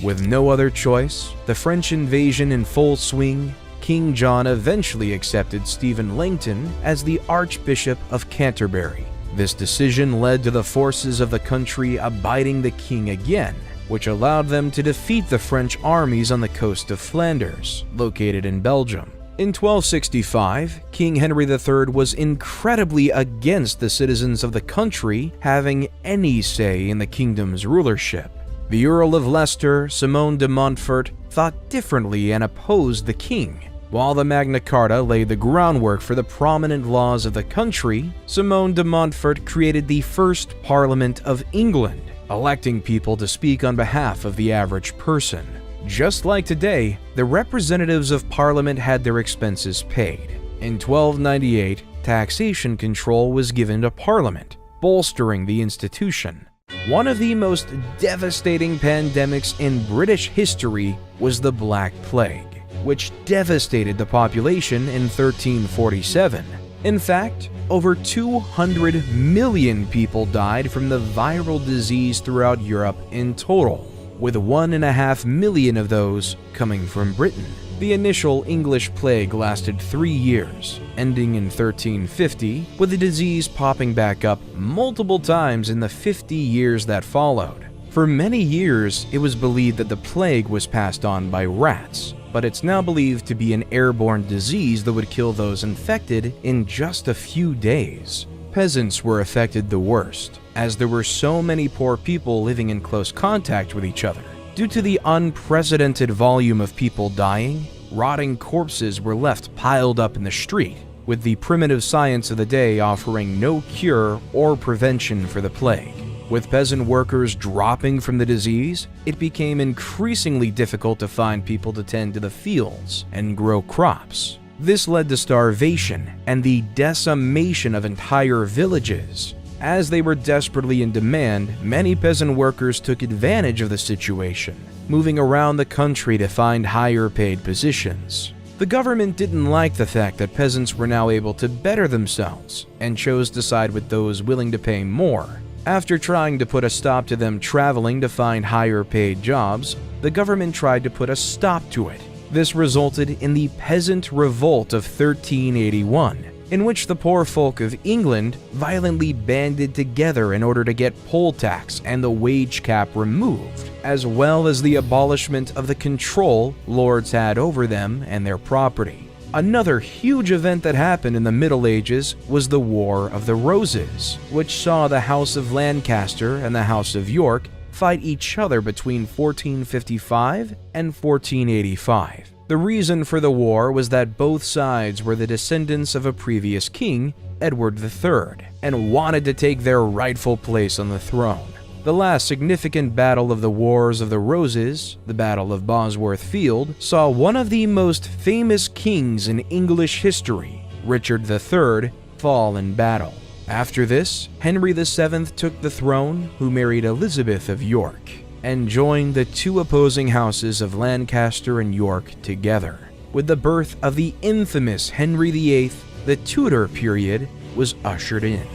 With no other choice, the French invasion in full swing, King John eventually accepted Stephen Langton as the Archbishop of Canterbury. This decision led to the forces of the country abiding the king again, which allowed them to defeat the French armies on the coast of Flanders, located in Belgium. In 1265, King Henry III was incredibly against the citizens of the country having any say in the kingdom's rulership. The Earl of Leicester, Simon de Montfort, thought differently and opposed the king. While the Magna Carta laid the groundwork for the prominent laws of the country, Simon de Montfort created the first Parliament of England, electing people to speak on behalf of the average person. Just like today, the representatives of Parliament had their expenses paid. In 1298, taxation control was given to Parliament, bolstering the institution. One of the most devastating pandemics in British history was the Black Plague, which devastated the population in 1347. In fact, over 200 million people died from the viral disease throughout Europe in total, with 1.5 million of those coming from Britain. The initial English plague lasted 3 years, ending in 1350, with the disease popping back up multiple times in the 50 years that followed. For many years, it was believed that the plague was passed on by rats, but it's now believed to be an airborne disease that would kill those infected in just a few days. Peasants were affected the worst, as there were so many poor people living in close contact with each other. Due to the unprecedented volume of people dying, rotting corpses were left piled up in the street, with the primitive science of the day offering no cure or prevention for the plague. With peasant workers dropping from the disease, it became increasingly difficult to find people to tend to the fields and grow crops. This led to starvation and the decimation of entire villages. As they were desperately in demand, many peasant workers took advantage of the situation, moving around the country to find higher-paid positions. The government didn't like the fact that peasants were now able to better themselves and chose to side with those willing to pay more. After trying to put a stop to them traveling to find higher-paid jobs, the government tried to put a stop to it. This resulted in the Peasant Revolt of 1381, in which the poor folk of England violently banded together in order to get poll tax and the wage cap removed, as well as the abolishment of the control lords had over them and their property. Another huge event that happened in the Middle Ages was the War of the Roses, which saw the House of Lancaster and the House of York fight each other between 1455 and 1485. The reason for the war was that both sides were the descendants of a previous king, Edward III, and wanted to take their rightful place on the throne. The last significant battle of the Wars of the Roses, the Battle of Bosworth Field, saw one of the most famous kings in English history, Richard III, fall in battle. After this, Henry VII took the throne, who married Elizabeth of York, and joined the two opposing houses of Lancaster and York together. With the birth of the infamous Henry VIII, the Tudor period was ushered in.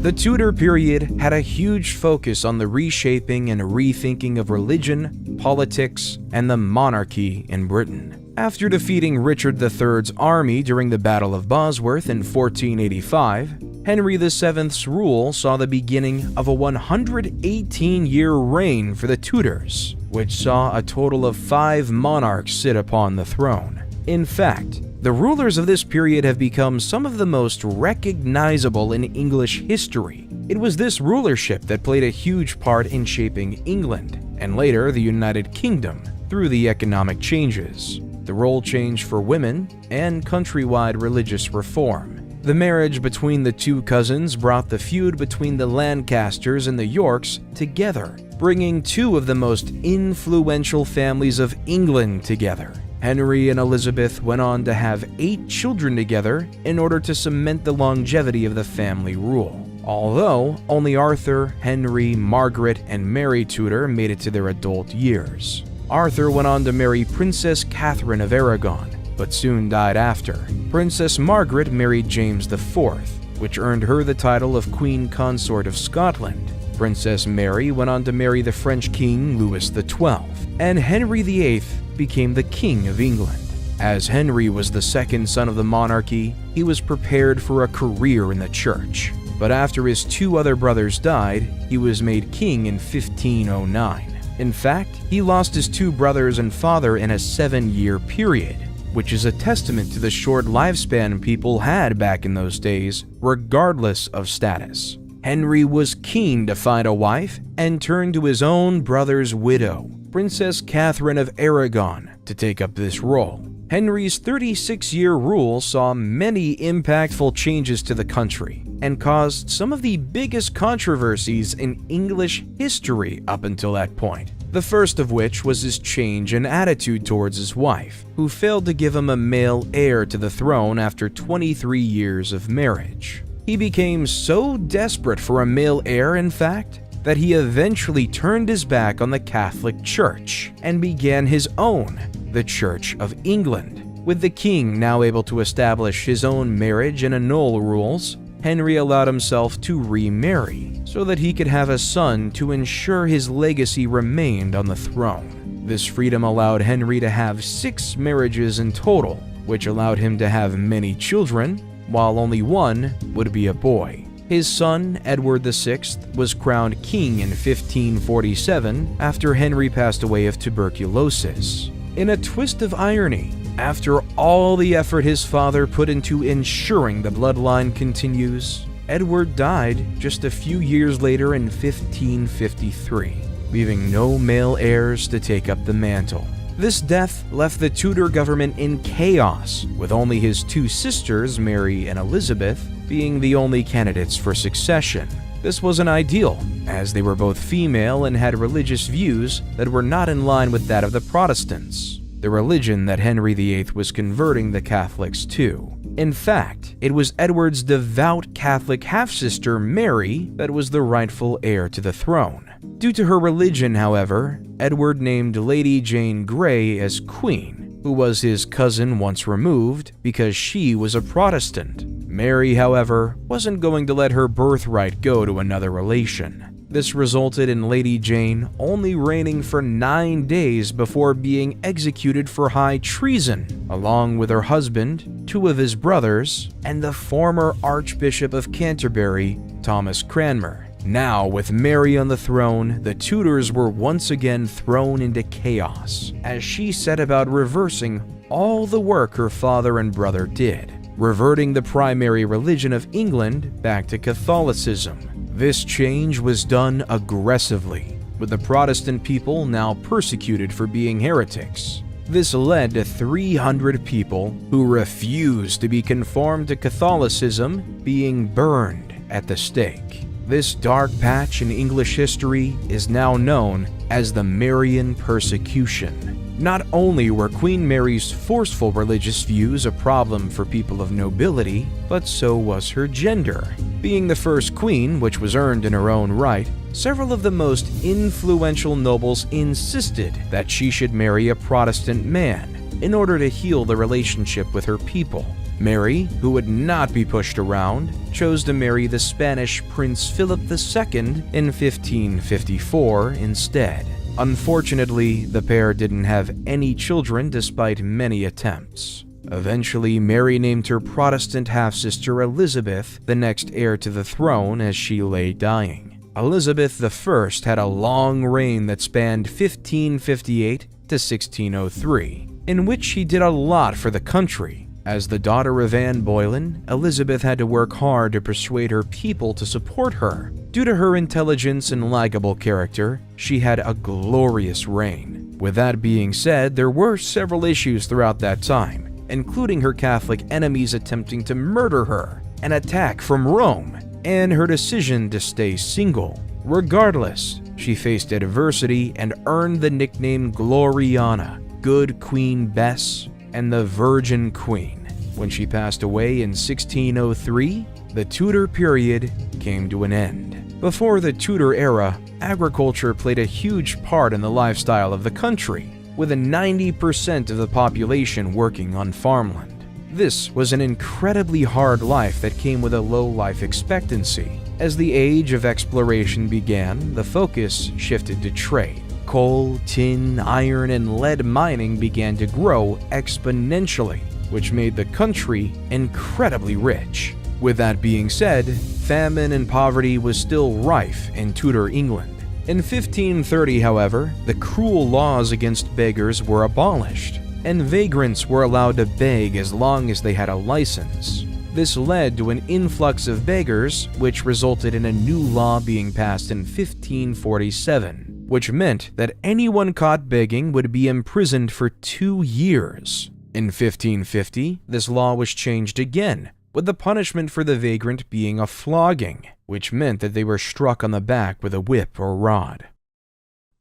The Tudor period had a huge focus on the reshaping and rethinking of religion, politics, and the monarchy in Britain. After defeating Richard III's army during the Battle of Bosworth in 1485, Henry VII's rule saw the beginning of a 118-year reign for the Tudors, which saw a total of 5 monarchs sit upon the throne. In fact, the rulers of this period have become some of the most recognizable in English history. It was this rulership that played a huge part in shaping England, and later the United Kingdom, through the economic changes, the role change for women, and countrywide religious reform. The marriage between the two cousins brought the feud between the Lancasters and the Yorks together, bringing two of the most influential families of England together. Henry and Elizabeth went on to have 8 children together in order to cement the longevity of the family rule. although only Arthur, Henry, Margaret, and Mary Tudor made it to their adult years. Arthur went on to marry Princess Catherine of Aragon, but soon died after. Princess Margaret married James IV, which earned her the title of Queen Consort of Scotland. Princess Mary went on to marry the French King Louis XII, and Henry VIII became the King of England. As Henry was the second son of the monarchy, he was prepared for a career in the church. But after his two other brothers died, he was made king in 1509. In fact, he lost his two brothers and father in a 7-year period, which is a testament to the short lifespan people had back in those days, regardless of status. Henry was keen to find a wife and turned to his own brother's widow, Princess Catherine of Aragon, to take up this role. Henry's 36-year rule saw many impactful changes to the country and caused some of the biggest controversies in English history up until that point. The first of which was his change in attitude towards his wife, who failed to give him a male heir to the throne after 23 years of marriage. He became so desperate for a male heir, in fact, that he eventually turned his back on the Catholic Church and began his own, the Church of England. With the king now able to establish his own marriage and annul rules, Henry allowed himself to remarry so that he could have a son to ensure his legacy remained on the throne. This freedom allowed Henry to have 6 marriages in total, which allowed him to have many children, while only one would be a boy. His son, Edward VI, was crowned king in 1547 after Henry passed away of tuberculosis. In a twist of irony, after all the effort his father put into ensuring the bloodline continues, Edward died just a few years later in 1553, leaving no male heirs to take up the mantle. This death left the Tudor government in chaos, with only his 2 sisters, Mary and Elizabeth, being the only candidates for succession. This wasn't ideal, as they were both female and had religious views that were not in line with that of the Protestants, the religion that Henry VIII was converting the Catholics to. In fact, it was Edward's devout Catholic half-sister Mary that was the rightful heir to the throne. Due to her religion, however, Edward named Lady Jane Grey as queen, who was his cousin once removed because she was a Protestant. Mary, however, wasn't going to let her birthright go to another relation. This resulted in Lady Jane only reigning for 9 days before being executed for high treason, along with her husband, 2 of his brothers, and the former Archbishop of Canterbury, Thomas Cranmer. Now, with Mary on the throne, the Tudors were once again thrown into chaos, as she set about reversing all the work her father and brother did, reverting the primary religion of England back to Catholicism. This change was done aggressively, with the Protestant people now persecuted for being heretics. This led to 300 people who refused to be conformed to Catholicism being burned at the stake. This dark patch in English history is now known as the Marian persecution. Not only were Queen Mary's forceful religious views a problem for people of nobility, but so was her gender. Being the first queen, which was earned in her own right, several of the most influential nobles insisted that she should marry a Protestant man in order to heal the relationship with her people. Mary, who would not be pushed around, chose to marry the Spanish Prince Philip II in 1554 instead. Unfortunately, the pair didn't have any children despite many attempts. Eventually, Mary named her Protestant half-sister Elizabeth the next heir to the throne as she lay dying. Elizabeth I had a long reign that spanned 1558 to 1603, in which she did a lot for the country. As the daughter of Anne Boleyn, Elizabeth had to work hard to persuade her people to support her. Due to her intelligence and likable character, she had a glorious reign. With that being said, there were several issues throughout that time, including her Catholic enemies attempting to murder her, an attack from Rome, and her decision to stay single. Regardless, she faced adversity and earned the nickname Gloriana, Good Queen Bess, and the Virgin Queen. When she passed away in 1603, the Tudor period came to an end. Before the Tudor era, agriculture played a huge part in the lifestyle of the country, with 90% of the population working on farmland. This was an incredibly hard life that came with a low life expectancy. As the age of exploration began, the focus shifted to trade. Coal, tin, iron, and lead mining began to grow exponentially, which made the country incredibly rich. With that being said, famine and poverty was still rife in Tudor England. In 1530, however, the cruel laws against beggars were abolished, and vagrants were allowed to beg as long as they had a license. This led to an influx of beggars, which resulted in a new law being passed in 1547, which meant that anyone caught begging would be imprisoned for 2 years. In 1550, this law was changed again, with the punishment for the vagrant being a flogging, which meant that they were struck on the back with a whip or rod.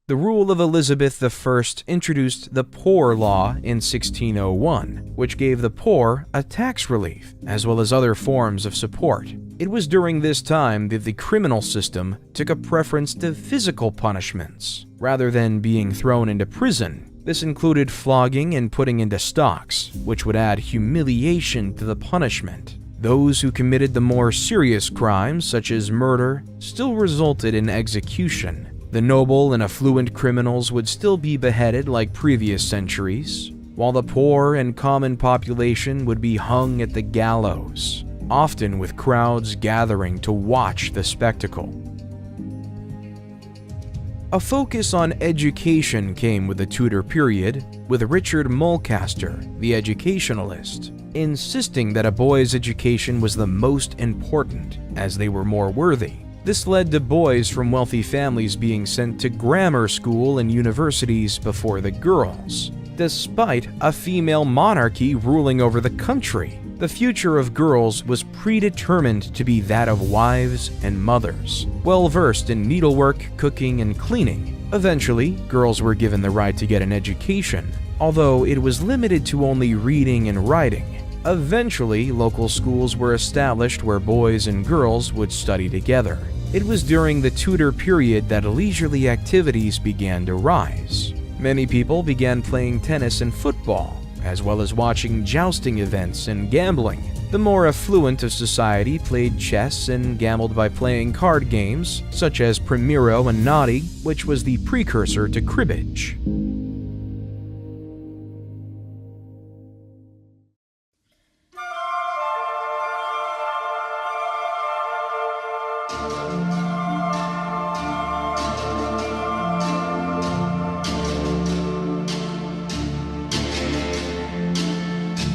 The rule of Elizabeth I introduced the Poor Law in 1601, which gave the poor a tax relief, as well as other forms of support. It was during this time that the criminal system took a preference to physical punishments, rather than being thrown into prison. This included flogging and putting into stocks, which would add humiliation to the punishment. Those who committed the more serious crimes, such as murder, still resulted in execution. The noble and affluent criminals would still be beheaded like previous centuries, while the poor and common population would be hung at the gallows, often with crowds gathering to watch the spectacle. A focus on education came with the Tudor period, with Richard Mulcaster, the educationalist, insisting that a boy's education was the most important, as they were more worthy. This led to boys from wealthy families being sent to grammar school and universities before the girls. Despite a female monarchy ruling over the country, the future of girls was predetermined to be that of wives and mothers, well versed in needlework, cooking, and cleaning. Eventually, girls were given the right to get an education, although it was limited to only reading and writing. Eventually, local schools were established where boys and girls would study together. It was during the Tudor period that leisurely activities began to rise. Many people began playing tennis and football, as well as watching jousting events and gambling. The more affluent of society played chess and gambled by playing card games, such as Primero and Noddy, which was the precursor to cribbage.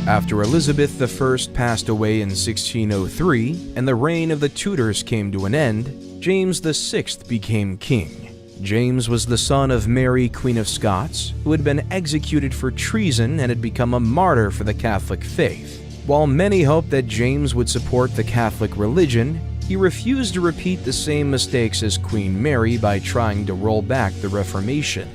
After Elizabeth I passed away in 1603 and the reign of the Tudors came to an end, James VI became king. James was the son of Mary, Queen of Scots, who had been executed for treason and had become a martyr for the Catholic faith. While many hoped that James would support the Catholic religion, he refused to repeat the same mistakes as Queen Mary by trying to roll back the Reformation.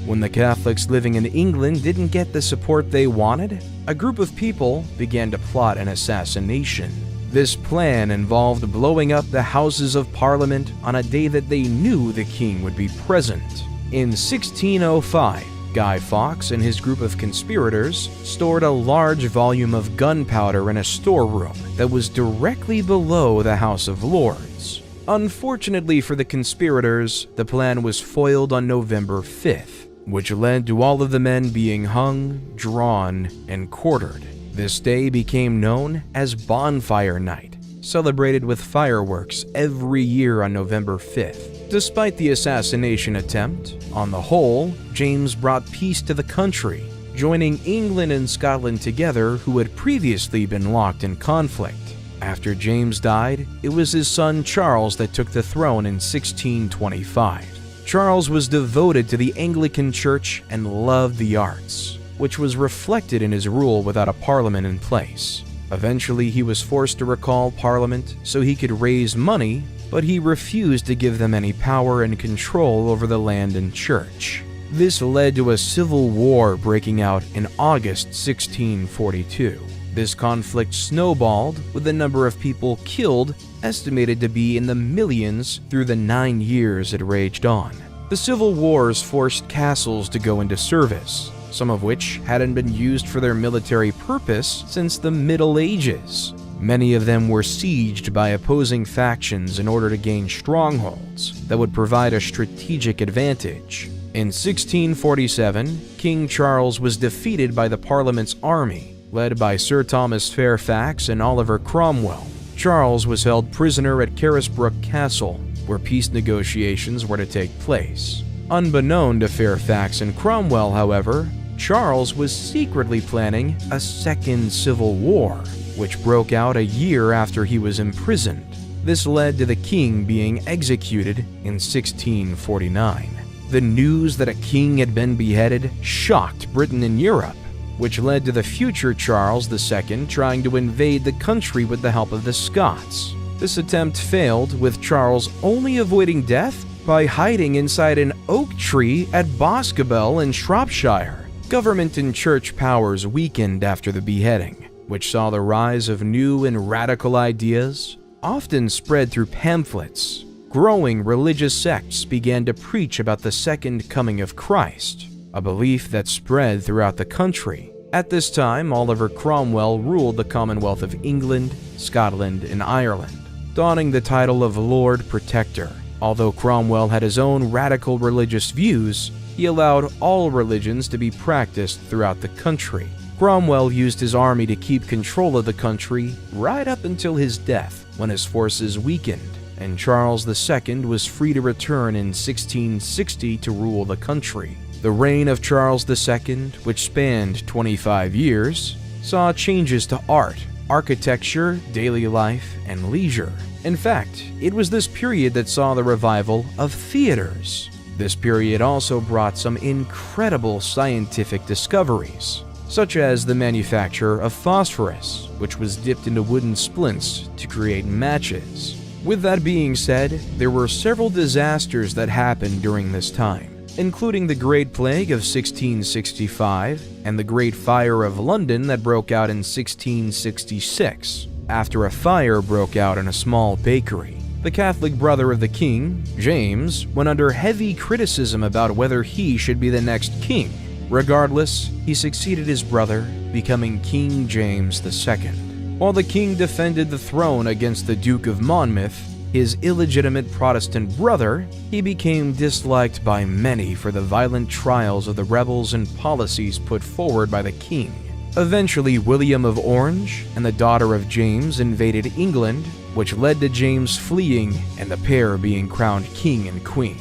When the Catholics living in England didn't get the support they wanted, a group of people began to plot an assassination. This plan involved blowing up the Houses of Parliament on a day that they knew the king would be present. In 1605, Guy Fawkes and his group of conspirators stored a large volume of gunpowder in a storeroom that was directly below the House of Lords. Unfortunately for the conspirators, the plan was foiled on November 5th. Which led to all of the men being hung, drawn, and quartered. This day became known as Bonfire Night, celebrated with fireworks every year on November 5th. Despite the assassination attempt, on the whole, James brought peace to the country, joining England and Scotland together, who had previously been locked in conflict. After James died, it was his son Charles that took the throne in 1625. Charles was devoted to the Anglican Church and loved the arts, which was reflected in his rule without a parliament in place. Eventually, he was forced to recall Parliament so he could raise money, but he refused to give them any power and control over the land and church. This led to a civil war breaking out in August 1642. This conflict snowballed, with the number of people killed estimated to be in the millions through the 9 years it raged on. The civil wars forced castles to go into service, some of which hadn't been used for their military purpose since the Middle Ages. Many of them were sieged by opposing factions in order to gain strongholds that would provide a strategic advantage. In 1647, King Charles was defeated by the Parliament's army, led by Sir Thomas Fairfax and Oliver Cromwell. Charles was held prisoner at Carisbrooke Castle, where peace negotiations were to take place. Unbeknown to Fairfax and Cromwell, however, Charles was secretly planning a second civil war, which broke out a year after he was imprisoned. This led to the king being executed in 1649. The news that a king had been beheaded shocked Britain and Europe, which led to the future Charles II trying to invade the country with the help of the Scots. This attempt failed, with Charles only avoiding death by hiding inside an oak tree at Boscobel in Shropshire. Government and church powers weakened after the beheading, which saw the rise of new and radical ideas, often spread through pamphlets. Growing religious sects began to preach about the second coming of Christ, a belief that spread throughout the country. At this time, Oliver Cromwell ruled the Commonwealth of England, Scotland, and Ireland, donning the title of Lord Protector. Although Cromwell had his own radical religious views, he allowed all religions to be practiced throughout the country. Cromwell used his army to keep control of the country right up until his death, when his forces weakened, and Charles II was free to return in 1660 to rule the country. The reign of Charles II, which spanned 25 years, saw changes to art, architecture, daily life, and leisure. In fact, it was this period that saw the revival of theaters. This period also brought some incredible scientific discoveries, such as the manufacture of phosphorus, which was dipped into wooden splints to create matches. With that being said, there were several disasters that happened during this time, including the Great Plague of 1665 and the Great Fire of London that broke out in 1666, after a fire broke out in a small bakery. The Catholic brother of the king, James, went under heavy criticism about whether he should be the next king. Regardless, he succeeded his brother, becoming King James II. While the king defended the throne against the Duke of Monmouth, his illegitimate Protestant brother, he became disliked by many for the violent trials of the rebels and policies put forward by the king. Eventually, William of Orange and the daughter of James invaded England, which led to James fleeing and the pair being crowned king and queen.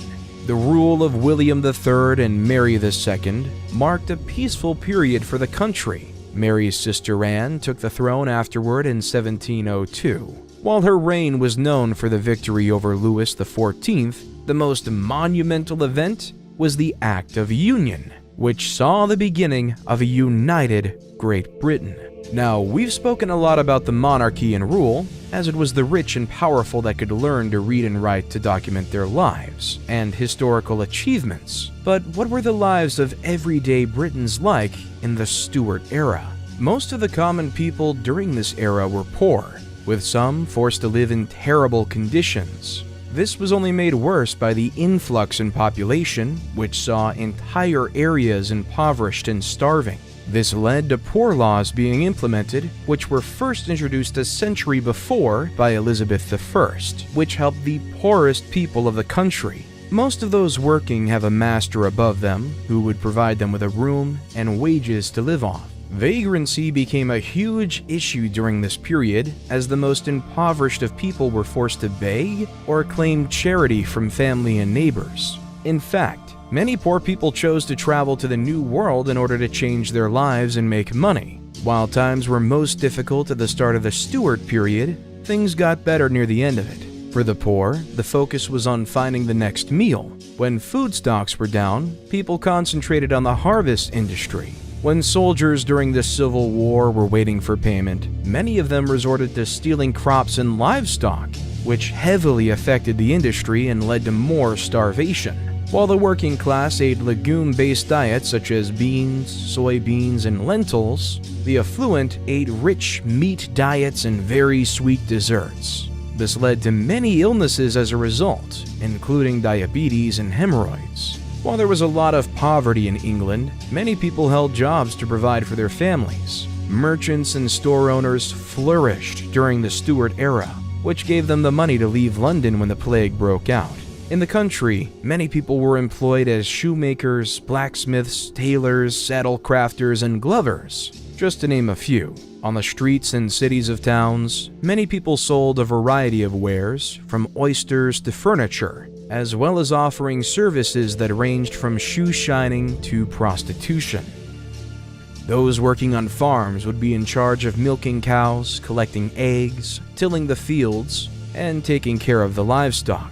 The rule of William III and Mary II marked a peaceful period for the country. Mary's sister Anne took the throne afterward in 1702. While her reign was known for the victory over Louis XIV, the most monumental event was the Act of Union, which saw the beginning of a united Great Britain. Now, we've spoken a lot about the monarchy and rule, as it was the rich and powerful that could learn to read and write to document their lives and historical achievements. But what were the lives of everyday Britons like in the Stuart era? Most of the common people during this era were poor, with some forced to live in terrible conditions. This was only made worse by the influx in population, which saw entire areas impoverished and starving. This led to poor laws being implemented, which were first introduced a century before by Elizabeth I, which helped the poorest people of the country. Most of those working have a master above them who would provide them with a room and wages to live off. Vagrancy became a huge issue during this period, as the most impoverished of people were forced to beg or claim charity from family and neighbors. In fact, many poor people chose to travel to the New World in order to change their lives and make money. While times were most difficult at the start of the Stuart period, things got better near the end of it. For the poor, the focus was on finding the next meal. When food stocks were down, people concentrated on the harvest industry. When soldiers during the Civil War were waiting for payment, many of them resorted to stealing crops and livestock, which heavily affected the industry and led to more starvation. While the working class ate legume-based diets such as beans, soybeans, and lentils, the affluent ate rich meat diets and very sweet desserts. This led to many illnesses as a result, including diabetes and hemorrhoids. While there was a lot of poverty in England, many people held jobs to provide for their families. Merchants and store owners flourished during the Stuart era, which gave them the money to leave London when the plague broke out. In the country, many people were employed as shoemakers, blacksmiths, tailors, saddle crafters, and glovers, just to name a few. On the streets and cities of towns, many people sold a variety of wares, from oysters to furniture, as well as offering services that ranged from shoe shining to prostitution. Those working on farms would be in charge of milking cows, collecting eggs, tilling the fields, and taking care of the livestock.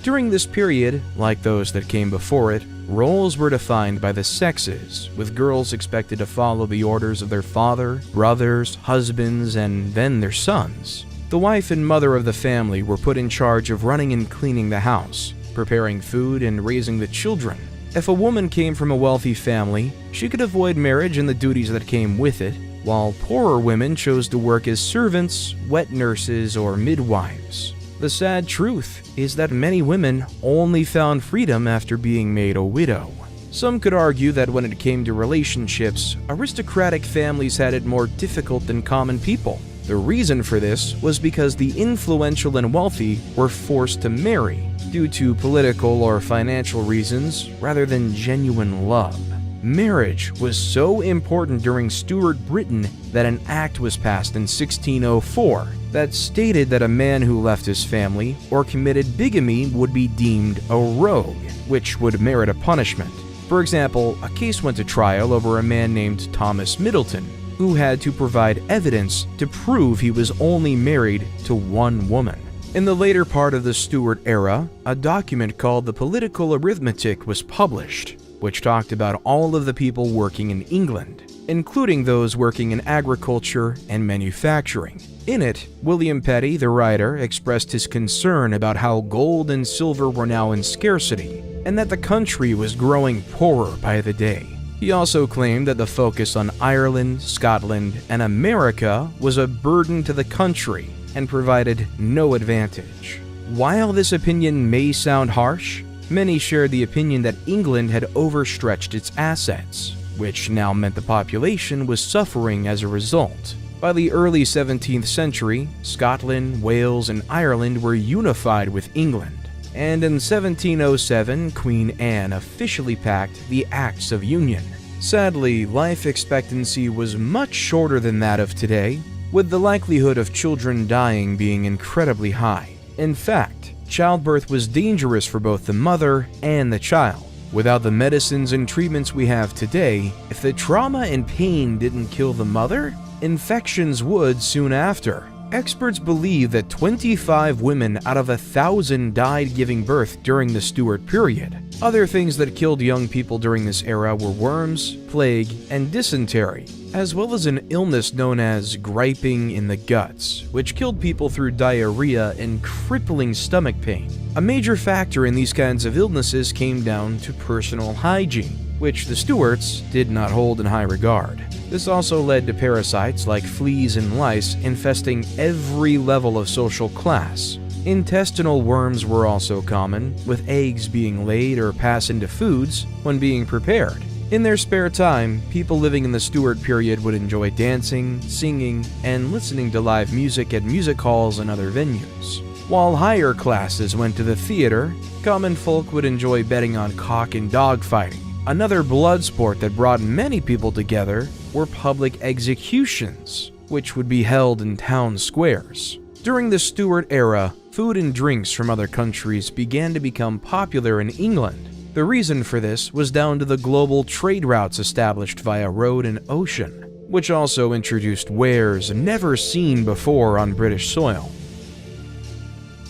During this period, like those that came before it, roles were defined by the sexes, with girls expected to follow the orders of their father, brothers, husbands, and then their sons. The wife and mother of the family were put in charge of running and cleaning the house, preparing food, and raising the children. If a woman came from a wealthy family, she could avoid marriage and the duties that came with it, while poorer women chose to work as servants, wet nurses, or midwives. The sad truth is that many women only found freedom after being made a widow. Some could argue that when it came to relationships, aristocratic families had it more difficult than common people. The reason for this was because the influential and wealthy were forced to marry due to political or financial reasons rather than genuine love. Marriage was so important during Stuart Britain that an act was passed in 1604 that stated that a man who left his family or committed bigamy would be deemed a rogue, which would merit a punishment. For example, a case went to trial over a man named Thomas Middleton, who had to provide evidence to prove he was only married to one woman. In the later part of the Stuart era, a document called the Political Arithmetic was published, which talked about all of the people working in England, including those working in agriculture and manufacturing. In it, William Petty, the writer, expressed his concern about how gold and silver were now in scarcity, and that the country was growing poorer by the day. He also claimed that the focus on Ireland, Scotland, and America was a burden to the country and provided no advantage. While this opinion may sound harsh, many shared the opinion that England had overstretched its assets, which now meant the population was suffering as a result. By the early 17th century, Scotland, Wales, and Ireland were unified with England, and in 1707, Queen Anne officially packed the Acts of Union. Sadly, life expectancy was much shorter than that of today, with the likelihood of children dying being incredibly high. In fact, childbirth was dangerous for both the mother and the child. Without the medicines and treatments we have today, if the trauma and pain didn't kill the mother, infections would soon after. Experts believe that 25 women out of 1,000 died giving birth during the Stuart period. Other things that killed young people during this era were worms, plague, and dysentery, as well as an illness known as griping in the guts, which killed people through diarrhea and crippling stomach pain. A major factor in these kinds of illnesses came down to personal hygiene, which the Stuarts did not hold in high regard. This also led to parasites like fleas and lice infesting every level of social class. Intestinal worms were also common, with eggs being laid or passed into foods when being prepared. In their spare time, people living in the Stuart period would enjoy dancing, singing, and listening to live music at music halls and other venues. While higher classes went to the theater, common folk would enjoy betting on cock and dog fighting. Another blood sport that brought many people together were public executions, which would be held in town squares. During the Stuart era, food and drinks from other countries began to become popular in England. The reason for this was down to the global trade routes established via road and ocean, which also introduced wares never seen before on British soil.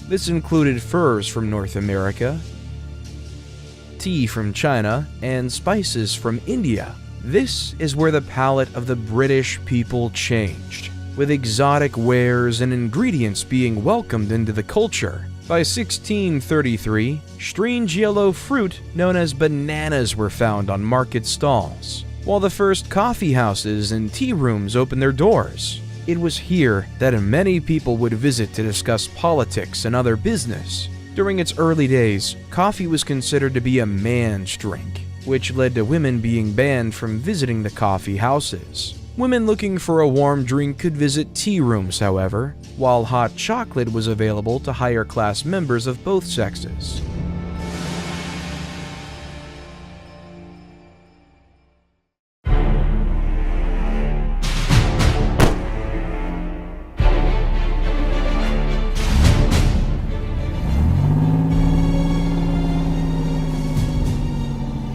This included furs from North America, tea from China, and spices from India. This is where the palate of the British people changed, with exotic wares and ingredients being welcomed into the culture. By 1633, strange yellow fruit known as bananas were found on market stalls, while the first coffee houses and tea rooms opened their doors. It was here that many people would visit to discuss politics and other business. During its early days, coffee was considered to be a man's drink, which led to women being banned from visiting the coffee houses. Women looking for a warm drink could visit tea rooms, however, while hot chocolate was available to higher class members of both sexes.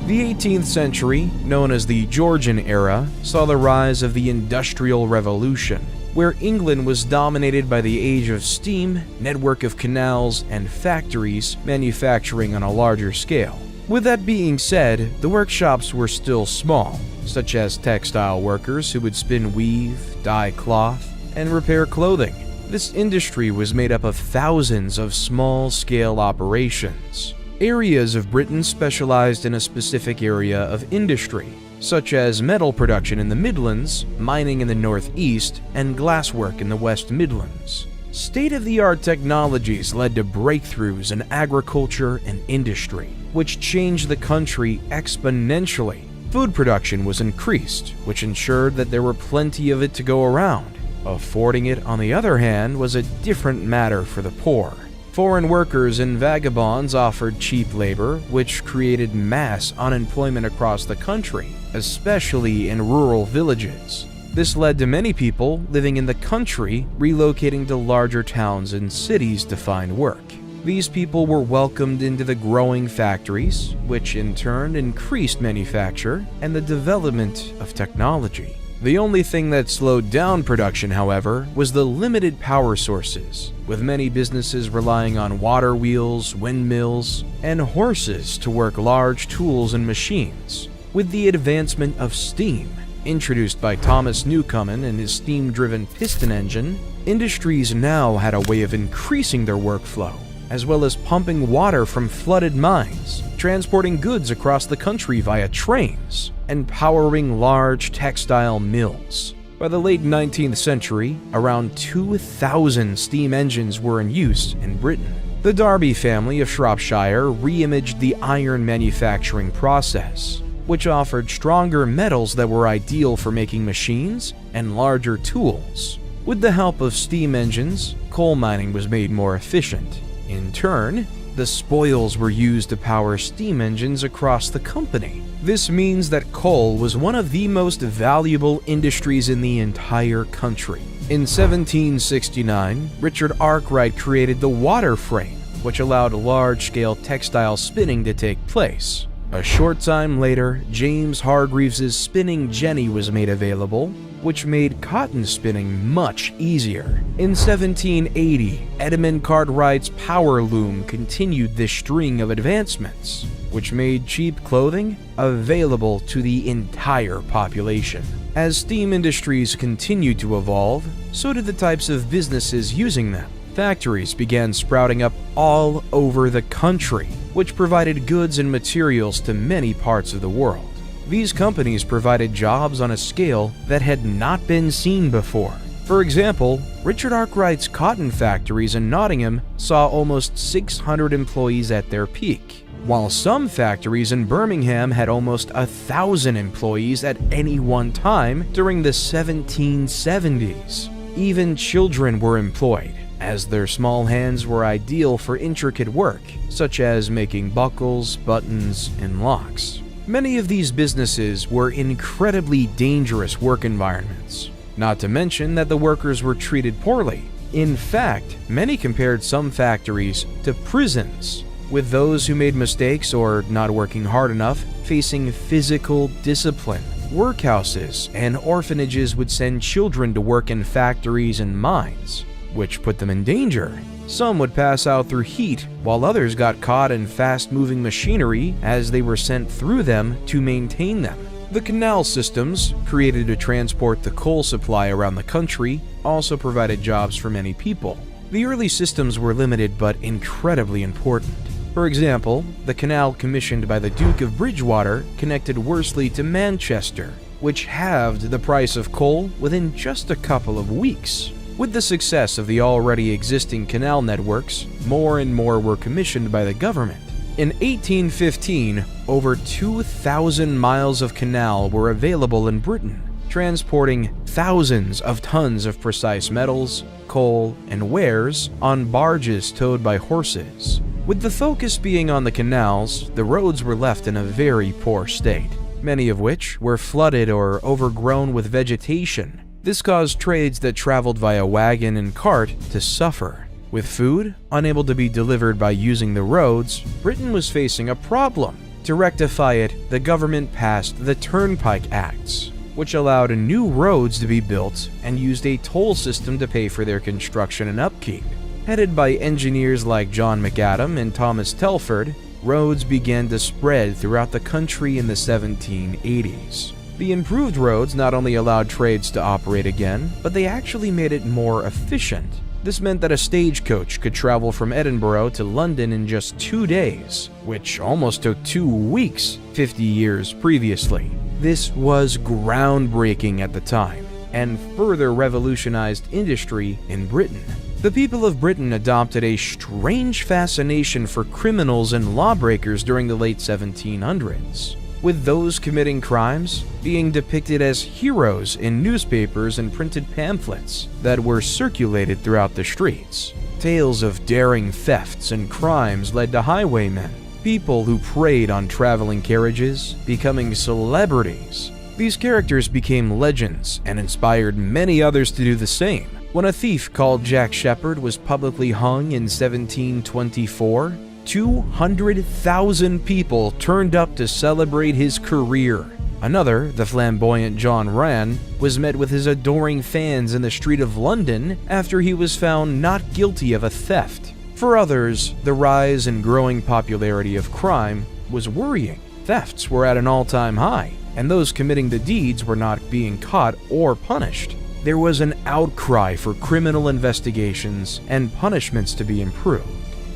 The 18th century, known as the Georgian era, saw the rise of the Industrial Revolution, where England was dominated by the age of steam, network of canals, and factories manufacturing on a larger scale. With that being said, the workshops were still small, such as textile workers who would spin weave, dye cloth, and repair clothing. This industry was made up of thousands of small-scale operations. Areas of Britain specialized in a specific area of industry, such as metal production in the Midlands, mining in the Northeast, and glasswork in the West Midlands. State-of-the-art technologies led to breakthroughs in agriculture and industry, which changed the country exponentially. Food production was increased, which ensured that there were plenty of it to go around. Affording it, on the other hand, was a different matter for the poor. Foreign workers and vagabonds offered cheap labor, which created mass unemployment across the country, especially in rural villages. This led to many people living in the country relocating to larger towns and cities to find work. These people were welcomed into the growing factories, which in turn increased manufacture and the development of technology. The only thing that slowed down production, however, was the limited power sources, with many businesses relying on water wheels, windmills, and horses to work large tools and machines. With the advancement of steam, introduced by Thomas Newcomen and his steam-driven piston engine, industries now had a way of increasing their workflow, as well as pumping water from flooded mines, transporting goods across the country via trains, and powering large textile mills. By the late 19th century, around 2,000 steam engines were in use in Britain. The Derby family of Shropshire re-imaged the iron manufacturing process, which offered stronger metals that were ideal for making machines and larger tools. With the help of steam engines, coal mining was made more efficient. In turn, the spoils were used to power steam engines across the company. This means that coal was one of the most valuable industries in the entire country. In 1769, Richard Arkwright created the water frame, which allowed large-scale textile spinning to take place. A short time later, James Hargreaves's spinning jenny was made available, which made cotton spinning much easier. In 1780, Edmund Cartwright's power loom continued this string of advancements, which made cheap clothing available to the entire population. As steam industries continued to evolve, so did the types of businesses using them. Factories began sprouting up all over the country, which provided goods and materials to many parts of the world. These companies provided jobs on a scale that had not been seen before. For example, Richard Arkwright's cotton factories in Nottingham saw almost 600 employees at their peak, while some factories in Birmingham had almost 1,000 employees at any one time during the 1770s. Even children were employed, as their small hands were ideal for intricate work, such as making buckles, buttons, and locks. Many of these businesses were incredibly dangerous work environments, not to mention that the workers were treated poorly. In fact, many compared some factories to prisons, with those who made mistakes or not working hard enough facing physical discipline. Workhouses and orphanages would send children to work in factories and mines, which put them in danger. Some would pass out through heat, while others got caught in fast-moving machinery as they were sent through them to maintain them. The canal systems, created to transport the coal supply around the country, also provided jobs for many people. The early systems were limited but incredibly important. For example, the canal commissioned by the Duke of Bridgewater connected Worsley to Manchester, which halved the price of coal within just a couple of weeks. With the success of the already existing canal networks, more and more were commissioned by the government. In 1815, over 2,000 miles of canal were available in Britain, transporting thousands of tons of precise metals, coal, and wares on barges towed by horses. With the focus being on the canals, the roads were left in a very poor state, many of which were flooded or overgrown with vegetation. This caused trades that traveled via wagon and cart to suffer. With food unable to be delivered by using the roads, Britain was facing a problem. To rectify it, the government passed the Turnpike Acts, which allowed new roads to be built and used a toll system to pay for their construction and upkeep. Headed by engineers like John McAdam and Thomas Telford, roads began to spread throughout the country in the 1780s. The improved roads not only allowed trades to operate again, but they actually made it more efficient. This meant that a stagecoach could travel from Edinburgh to London in just 2 days, which almost took 2 weeks 50 years previously. This was groundbreaking at the time, and further revolutionized industry in Britain. The people of Britain adopted a strange fascination for criminals and lawbreakers during the late 1700s, with those committing crimes being depicted as heroes in newspapers and printed pamphlets that were circulated throughout the streets. Tales of daring thefts and crimes led to highwaymen, people who preyed on traveling carriages, becoming celebrities. These characters became legends and inspired many others to do the same. When a thief called Jack Sheppard was publicly hung in 1724, 200,000 people turned up to celebrate his career. Another, the flamboyant John Rann, was met with his adoring fans in the street of London after he was found not guilty of a theft. For others, the rise and growing popularity of crime was worrying. Thefts were at an all-time high, and those committing the deeds were not being caught or punished. There was an outcry for criminal investigations and punishments to be improved,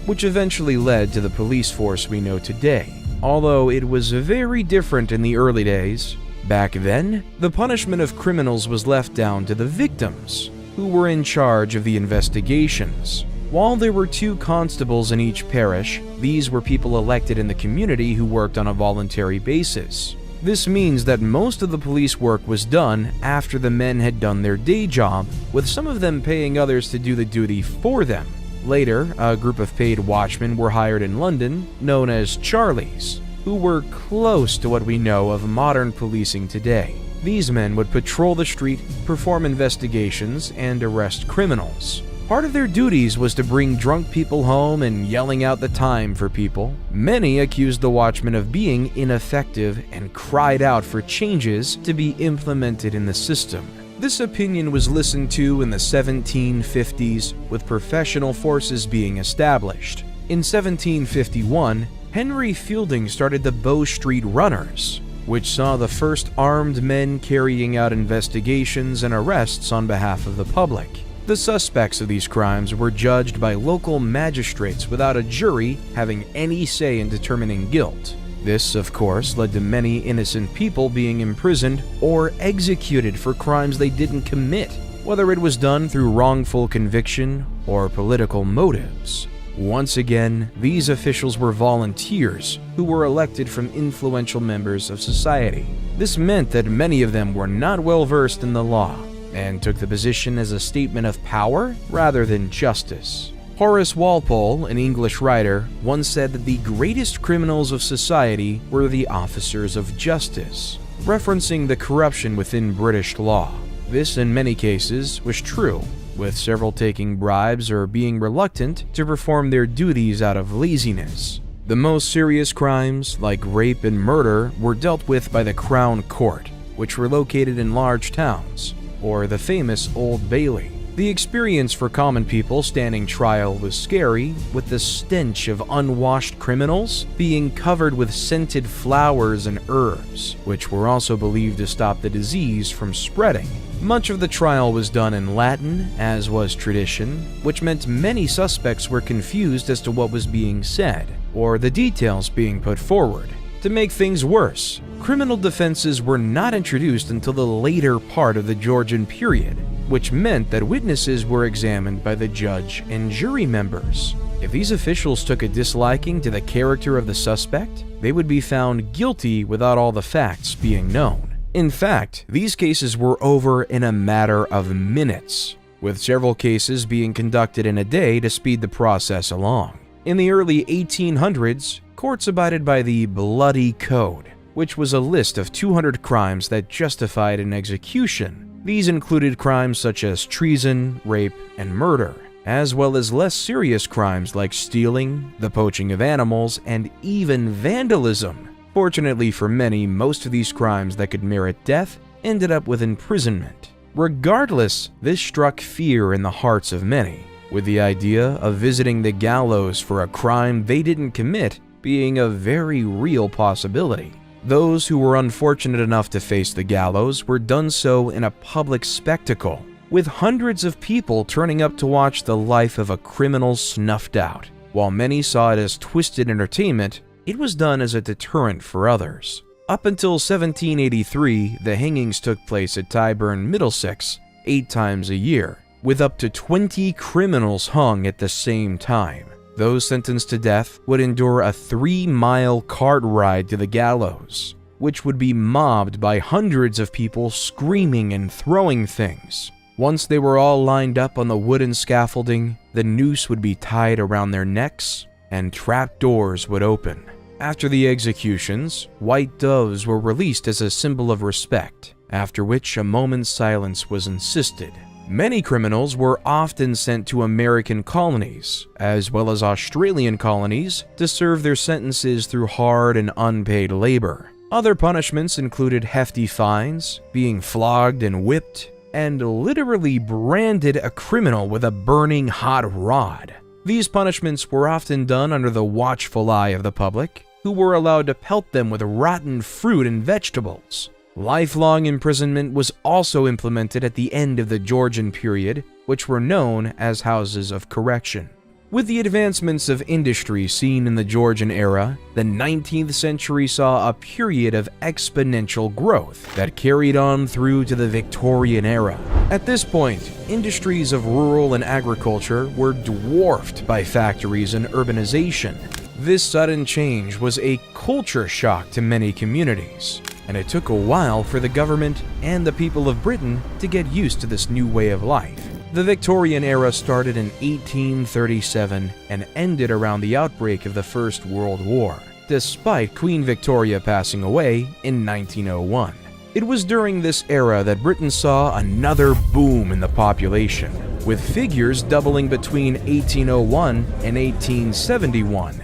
which eventually led to the police force we know today. Although it was very different in the early days, back then, the punishment of criminals was left down to the victims, who were in charge of the investigations. While there were 2 constables in each parish, these were people elected in the community who worked on a voluntary basis. This means that most of the police work was done after the men had done their day job, with some of them paying others to do the duty for them. Later, a group of paid watchmen were hired in London, known as Charlies, who were close to what we know of modern policing today. These men would patrol the street, perform investigations, and arrest criminals. Part of their duties was to bring drunk people home and yelling out the time for people. Many accused the watchmen of being ineffective and cried out for changes to be implemented in the system. This opinion was listened to in the 1750s, with professional forces being established. In 1751, Henry Fielding started the Bow Street Runners, which saw the first armed men carrying out investigations and arrests on behalf of the public. The suspects of these crimes were judged by local magistrates without a jury having any say in determining guilt. This, of course, led to many innocent people being imprisoned or executed for crimes they didn't commit, whether it was done through wrongful conviction or political motives. Once again, these officials were volunteers who were elected from influential members of society. This meant that many of them were not well versed in the law and took the position as a statement of power rather than justice. Horace Walpole, an English writer, once said that the greatest criminals of society were the officers of justice, referencing the corruption within British law. This, in many cases, was true, with several taking bribes or being reluctant to perform their duties out of laziness. The most serious crimes, like rape and murder, were dealt with by the Crown Court, which were located in large towns, or the famous Old Bailey. The experience for common people standing trial was scary, with the stench of unwashed criminals being covered with scented flowers and herbs, which were also believed to stop the disease from spreading. Much of the trial was done in Latin, as was tradition, which meant many suspects were confused as to what was being said, or the details being put forward. To make things worse, criminal defenses were not introduced until the later part of the Georgian period, which meant that witnesses were examined by the judge and jury members. If these officials took a disliking to the character of the suspect, they would be found guilty without all the facts being known. In fact, these cases were over in a matter of minutes, with several cases being conducted in a day to speed the process along. In the early 1800s, courts abided by the Bloody Code, which was a list of 200 crimes that justified an execution. These included crimes such as treason, rape, and murder, as well as less serious crimes like stealing, the poaching of animals, and even vandalism. Fortunately for many, most of these crimes that could merit death ended up with imprisonment. Regardless, this struck fear in the hearts of many, with the idea of visiting the gallows for a crime they didn't commit being a very real possibility. Those who were unfortunate enough to face the gallows were done so in a public spectacle, with hundreds of people turning up to watch the life of a criminal snuffed out. While many saw it as twisted entertainment, it was done as a deterrent for others. Up until 1783, the hangings took place at Tyburn, Middlesex, 8 times a year, with up to 20 criminals hung at the same time. Those sentenced to death would endure a 3-mile cart ride to the gallows, which would be mobbed by hundreds of people screaming and throwing things. Once they were all lined up on the wooden scaffolding, the noose would be tied around their necks and trap doors would open. After the executions, white doves were released as a symbol of respect, after which a moment's silence was insisted. Many criminals were often sent to American colonies, as well as Australian colonies, to serve their sentences through hard and unpaid labor. Other punishments included hefty fines, being flogged and whipped, and literally branded a criminal with a burning hot rod. These punishments were often done under the watchful eye of the public, who were allowed to pelt them with rotten fruit and vegetables. Lifelong imprisonment was also implemented at the end of the Georgian period, which were known as houses of correction. With the advancements of industry seen in the Georgian era, the 19th century saw a period of exponential growth that carried on through to the Victorian era. At this point, industries of rural and agriculture were dwarfed by factories and urbanization. This sudden change was a culture shock to many communities, and it took a while for the government and the people of Britain to get used to this new way of life. The Victorian era started in 1837 and ended around the outbreak of the First World War, despite Queen Victoria passing away in 1901. It was during this era that Britain saw another boom in the population, with figures doubling between 1801 and 1871.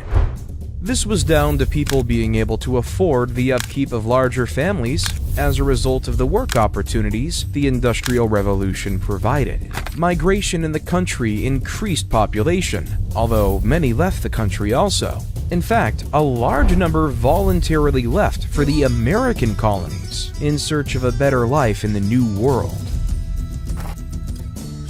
This was down to people being able to afford the upkeep of larger families as a result of the work opportunities the Industrial Revolution provided. Migration in the country increased population, although many left the country also. In fact, a large number voluntarily left for the American colonies in search of a better life in the New World.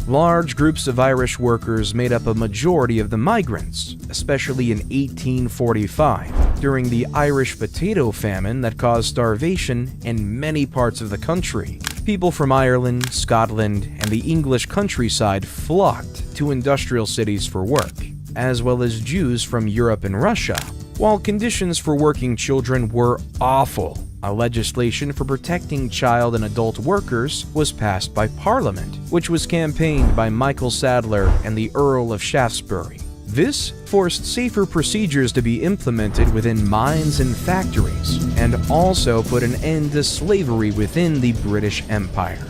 Large groups of Irish workers made up a majority of the migrants, especially in 1845, during the Irish potato famine that caused starvation in many parts of the country. People from Ireland, Scotland, and the English countryside flocked to industrial cities for work, as well as Jews from Europe and Russia. While conditions for working children were awful, a legislation for protecting child and adult workers was passed by Parliament, which was campaigned by Michael Sadler and the Earl of Shaftesbury. This forced safer procedures to be implemented within mines and factories, and also put an end to slavery within the British Empire.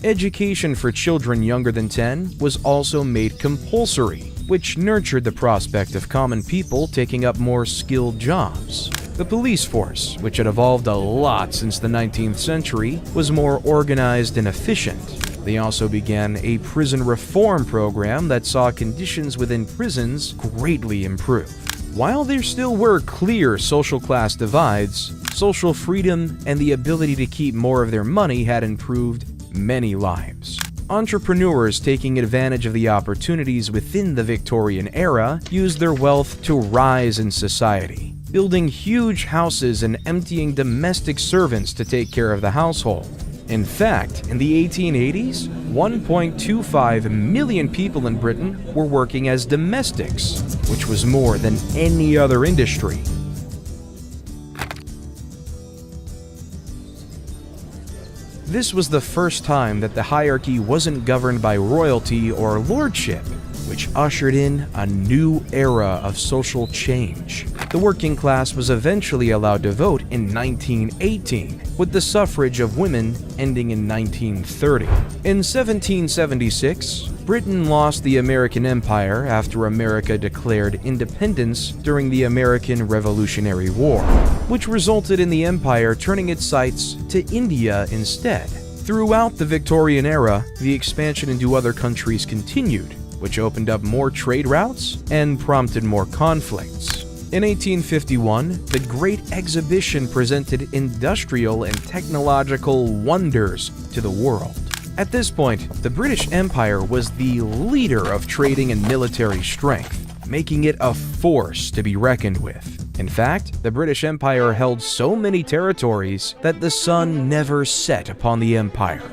Education for children younger than 10 was also made compulsory, which nurtured the prospect of common people taking up more skilled jobs. The police force, which had evolved a lot since the 19th century, was more organized and efficient. They also began a prison reform program that saw conditions within prisons greatly improve. While there still were clear social class divides, social freedom and the ability to keep more of their money had improved many lives. Entrepreneurs taking advantage of the opportunities within the Victorian era used their wealth to rise in society, building huge houses and emptying domestic servants to take care of the household. In fact, in the 1880s, 1.25 million people in Britain were working as domestics, which was more than any other industry. This was the first time that the hierarchy wasn't governed by royalty or lordship, which ushered in a new era of social change. The working class was eventually allowed to vote in 1918, with the suffrage of women ending in 1930. In 1776, Britain lost the American Empire after America declared independence during the American Revolutionary War, which resulted in the empire turning its sights to India instead. Throughout the Victorian era, the expansion into other countries continued, which opened up more trade routes and prompted more conflicts. In 1851, the Great Exhibition presented industrial and technological wonders to the world. At this point, the British Empire was the leader of trading and military strength, making it a force to be reckoned with. In fact, the British Empire held so many territories that the sun never set upon the empire,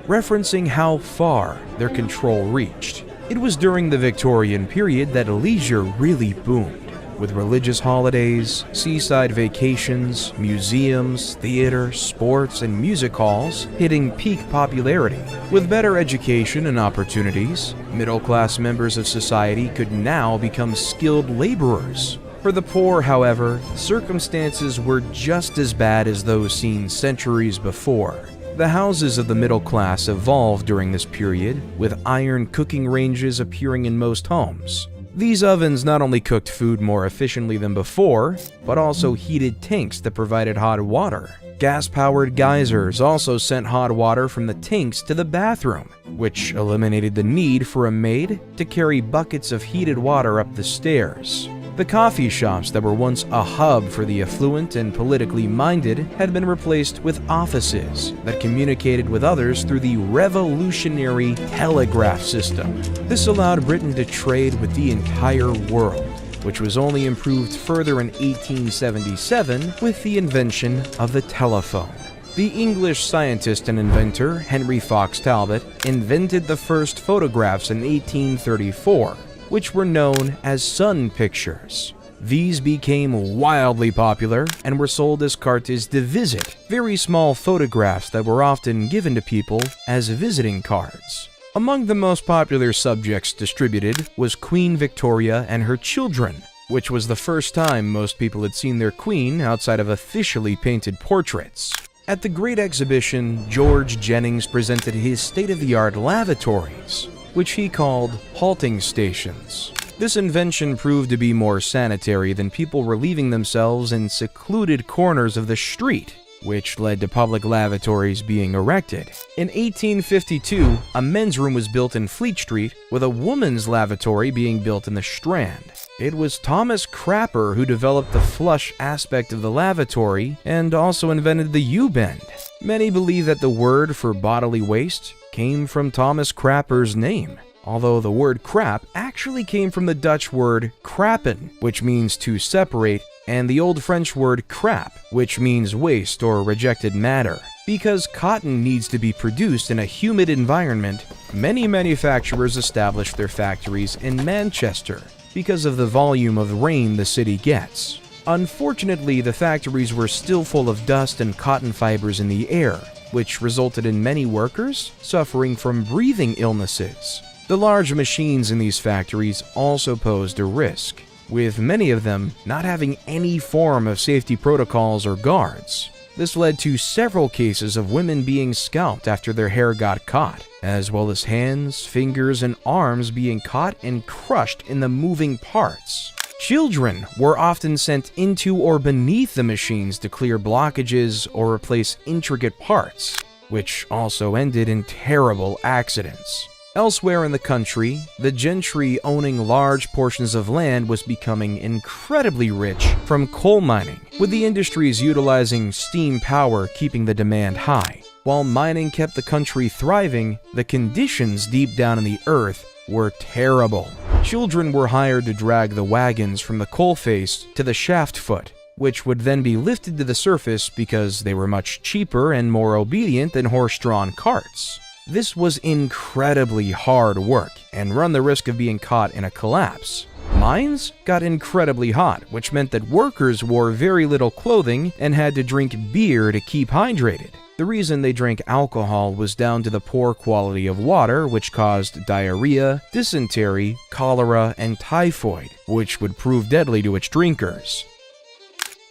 referencing how far their control reached. It was during the Victorian period that leisure really boomed, with religious holidays, seaside vacations, museums, theater, sports, and music halls hitting peak popularity. With better education and opportunities, middle-class members of society could now become skilled laborers. For the poor, however, circumstances were just as bad as those seen centuries before. The houses of the middle class evolved during this period, with iron cooking ranges appearing in most homes. These ovens not only cooked food more efficiently than before, but also heated tanks that provided hot water. Gas-powered geysers also sent hot water from the tanks to the bathroom, which eliminated the need for a maid to carry buckets of heated water up the stairs. The coffee shops that were once a hub for the affluent and politically minded had been replaced with offices that communicated with others through the revolutionary telegraph system. This allowed Britain to trade with the entire world, which was only improved further in 1877 with the invention of the telephone. The English scientist and inventor Henry Fox Talbot invented the first photographs in 1834, which were known as sun pictures. These became wildly popular and were sold as cartes de visite, very small photographs that were often given to people as visiting cards. Among the most popular subjects distributed was Queen Victoria and her children, which was the first time most people had seen their queen outside of officially painted portraits. At the Great Exhibition, George Jennings presented his state-of-the-art lavatories, which he called halting stations. This invention proved to be more sanitary than people relieving themselves in secluded corners of the street, which led to public lavatories being erected. In 1852, a men's room was built in Fleet Street, with a woman's lavatory being built in the Strand. It was Thomas Crapper who developed the flush aspect of the lavatory and also invented the U-bend. Many believe that the word for bodily waste came from Thomas Crapper's name, although the word crap actually came from the Dutch word krappen, which means to separate, and the Old French word crap, which means waste or rejected matter. Because cotton needs to be produced in a humid environment, many manufacturers established their factories in Manchester because of the volume of rain the city gets. Unfortunately, the factories were still full of dust and cotton fibers in the air, which resulted in many workers suffering from breathing illnesses. The large machines in these factories also posed a risk, with many of them not having any form of safety protocols or guards. This led to several cases of women being scalped after their hair got caught, as well as hands, fingers, and arms being caught and crushed in the moving parts. Children were often sent into or beneath the machines to clear blockages or replace intricate parts, which also ended in terrible accidents. Elsewhere in the country, the gentry owning large portions of land was becoming incredibly rich from coal mining, with the industries utilizing steam power keeping the demand high. While mining kept the country thriving, the conditions deep down in the earth were terrible. Children were hired to drag the wagons from the coalface to the shaft foot, which would then be lifted to the surface because they were much cheaper and more obedient than horse-drawn carts. This was incredibly hard work and run the risk of being caught in a collapse. Mines got incredibly hot, which meant that workers wore very little clothing and had to drink beer to keep hydrated. The reason they drank alcohol was down to the poor quality of water, which caused diarrhea, dysentery, cholera, and typhoid, which would prove deadly to its drinkers.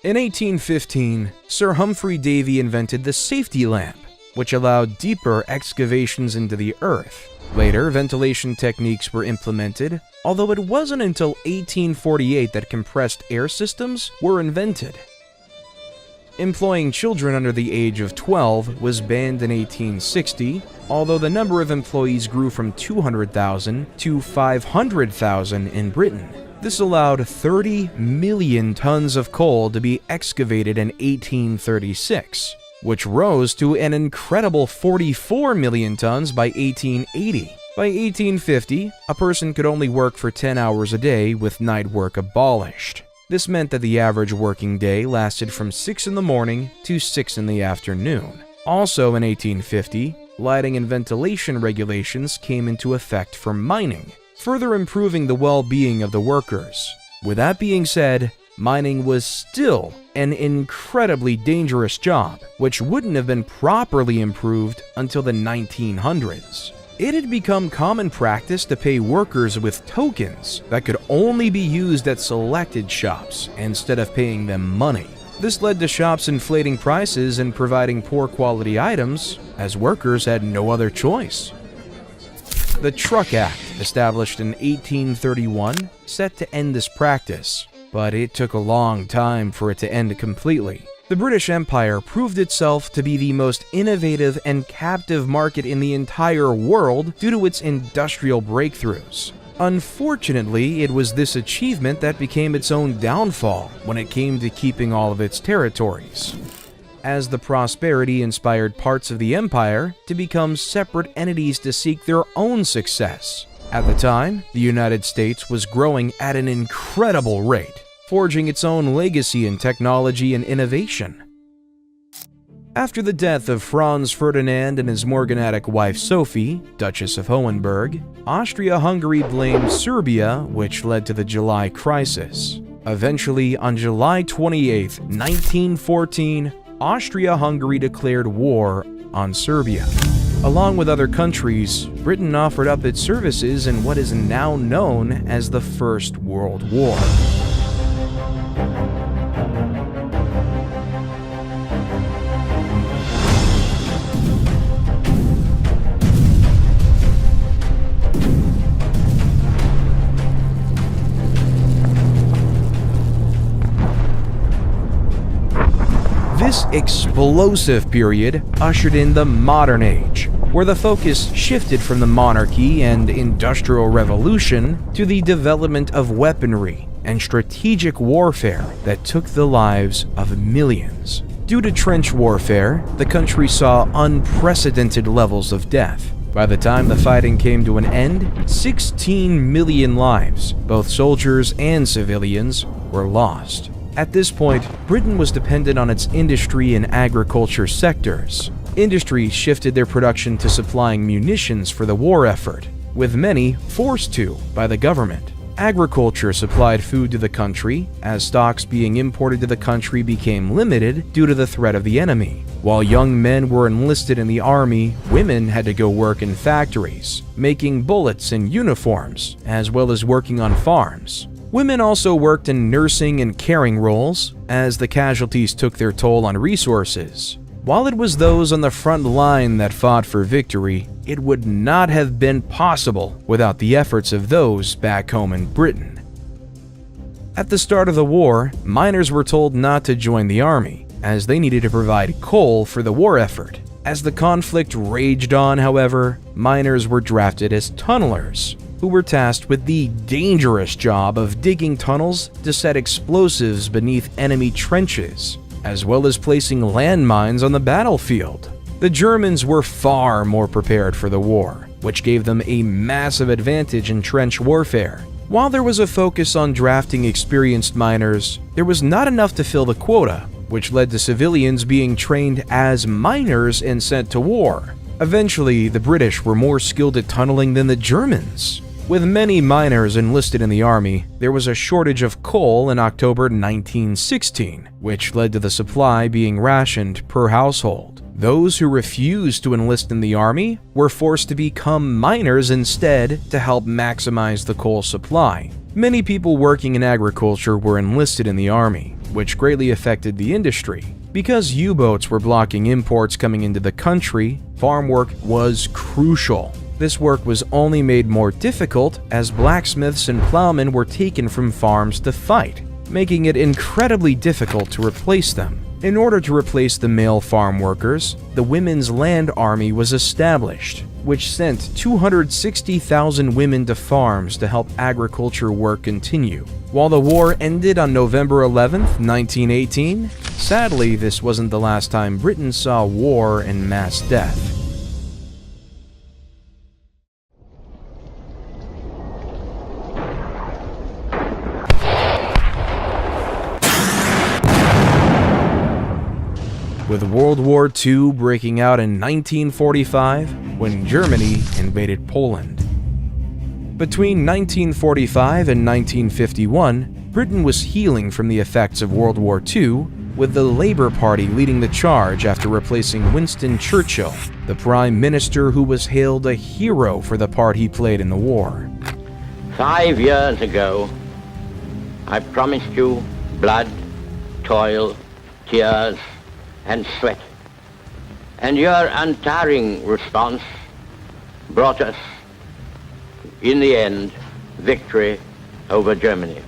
In 1815, Sir Humphrey Davy invented the safety lamp, which allowed deeper excavations into the earth. Later, ventilation techniques were implemented, although it wasn't until 1848 that compressed air systems were invented. Employing children under the age of 12 was banned in 1860, although the number of employees grew from 200,000 to 500,000 in Britain. This allowed 30 million tons of coal to be excavated in 1836, which rose to an incredible 44 million tons by 1880. By 1850, a person could only work for 10 hours a day with night work abolished. This meant that the average working day lasted from 6 in the morning to 6 in the afternoon. Also in 1850, lighting and ventilation regulations came into effect for mining, further improving the well-being of the workers. With that being said, mining was still an incredibly dangerous job, which wouldn't have been properly improved until the 1900s. It had become common practice to pay workers with tokens that could only be used at selected shops instead of paying them money. This led to shops inflating prices and providing poor quality items, as workers had no other choice. The Truck Act, established in 1831, set to end this practice, but it took a long time for it to end completely. The British Empire proved itself to be the most innovative and captive market in the entire world due to its industrial breakthroughs. Unfortunately, it was this achievement that became its own downfall when it came to keeping all of its territories, as the prosperity inspired parts of the empire to become separate entities to seek their own success. At the time, the United States was growing at an incredible rate, forging its own legacy in technology and innovation. After the death of Franz Ferdinand and his morganatic wife Sophie, Duchess of Hohenberg, Austria-Hungary blamed Serbia, which led to the July Crisis. Eventually, on July 28, 1914, Austria-Hungary declared war on Serbia. Along with other countries, Britain offered up its services in what is now known as the First World War. This explosive period ushered in the modern age, where the focus shifted from the monarchy and industrial revolution to the development of weaponry and strategic warfare that took the lives of millions. Due to trench warfare, the country saw unprecedented levels of death. By the time the fighting came to an end, 16 million lives, both soldiers and civilians, were lost. At this point, Britain was dependent on its industry and agriculture sectors. Industries shifted their production to supplying munitions for the war effort, with many forced to by the government. Agriculture supplied food to the country, as stocks being imported to the country became limited due to the threat of the enemy. While young men were enlisted in the army, women had to go work in factories, making bullets and uniforms, as well as working on farms. Women also worked in nursing and caring roles, as the casualties took their toll on resources. While it was those on the front line that fought for victory, it would not have been possible without the efforts of those back home in Britain. At the start of the war, miners were told not to join the army, as they needed to provide coal for the war effort. As the conflict raged on, however, miners were drafted as tunnelers, who were tasked with the dangerous job of digging tunnels to set explosives beneath enemy trenches, as well as placing landmines on the battlefield. The Germans were far more prepared for the war, which gave them a massive advantage in trench warfare. While there was a focus on drafting experienced miners, there was not enough to fill the quota, which led to civilians being trained as miners and sent to war. Eventually, the British were more skilled at tunneling than the Germans. With many miners enlisted in the army, there was a shortage of coal in October 1916, which led to the supply being rationed per household. Those who refused to enlist in the army were forced to become miners instead to help maximize the coal supply. Many people working in agriculture were enlisted in the army, which greatly affected the industry. Because U-boats were blocking imports coming into the country, farm work was crucial. This work was only made more difficult as blacksmiths and plowmen were taken from farms to fight, making it incredibly difficult to replace them. In order to replace the male farm workers, the Women's Land Army was established, which sent 260,000 women to farms to help agriculture work continue. While the war ended on November 11, 1918, sadly, this wasn't the last time Britain saw war and mass death. With World War II breaking out in 1945 when Germany invaded Poland. Between 1945 and 1951, Britain was healing from the effects of World War II, with the Labour Party leading the charge after replacing Winston Churchill, the Prime Minister who was hailed a hero for the part he played in the war. 5 years ago, I promised you blood, toil, tears, and sweat. And your untiring response brought us, in the end, victory over Germany.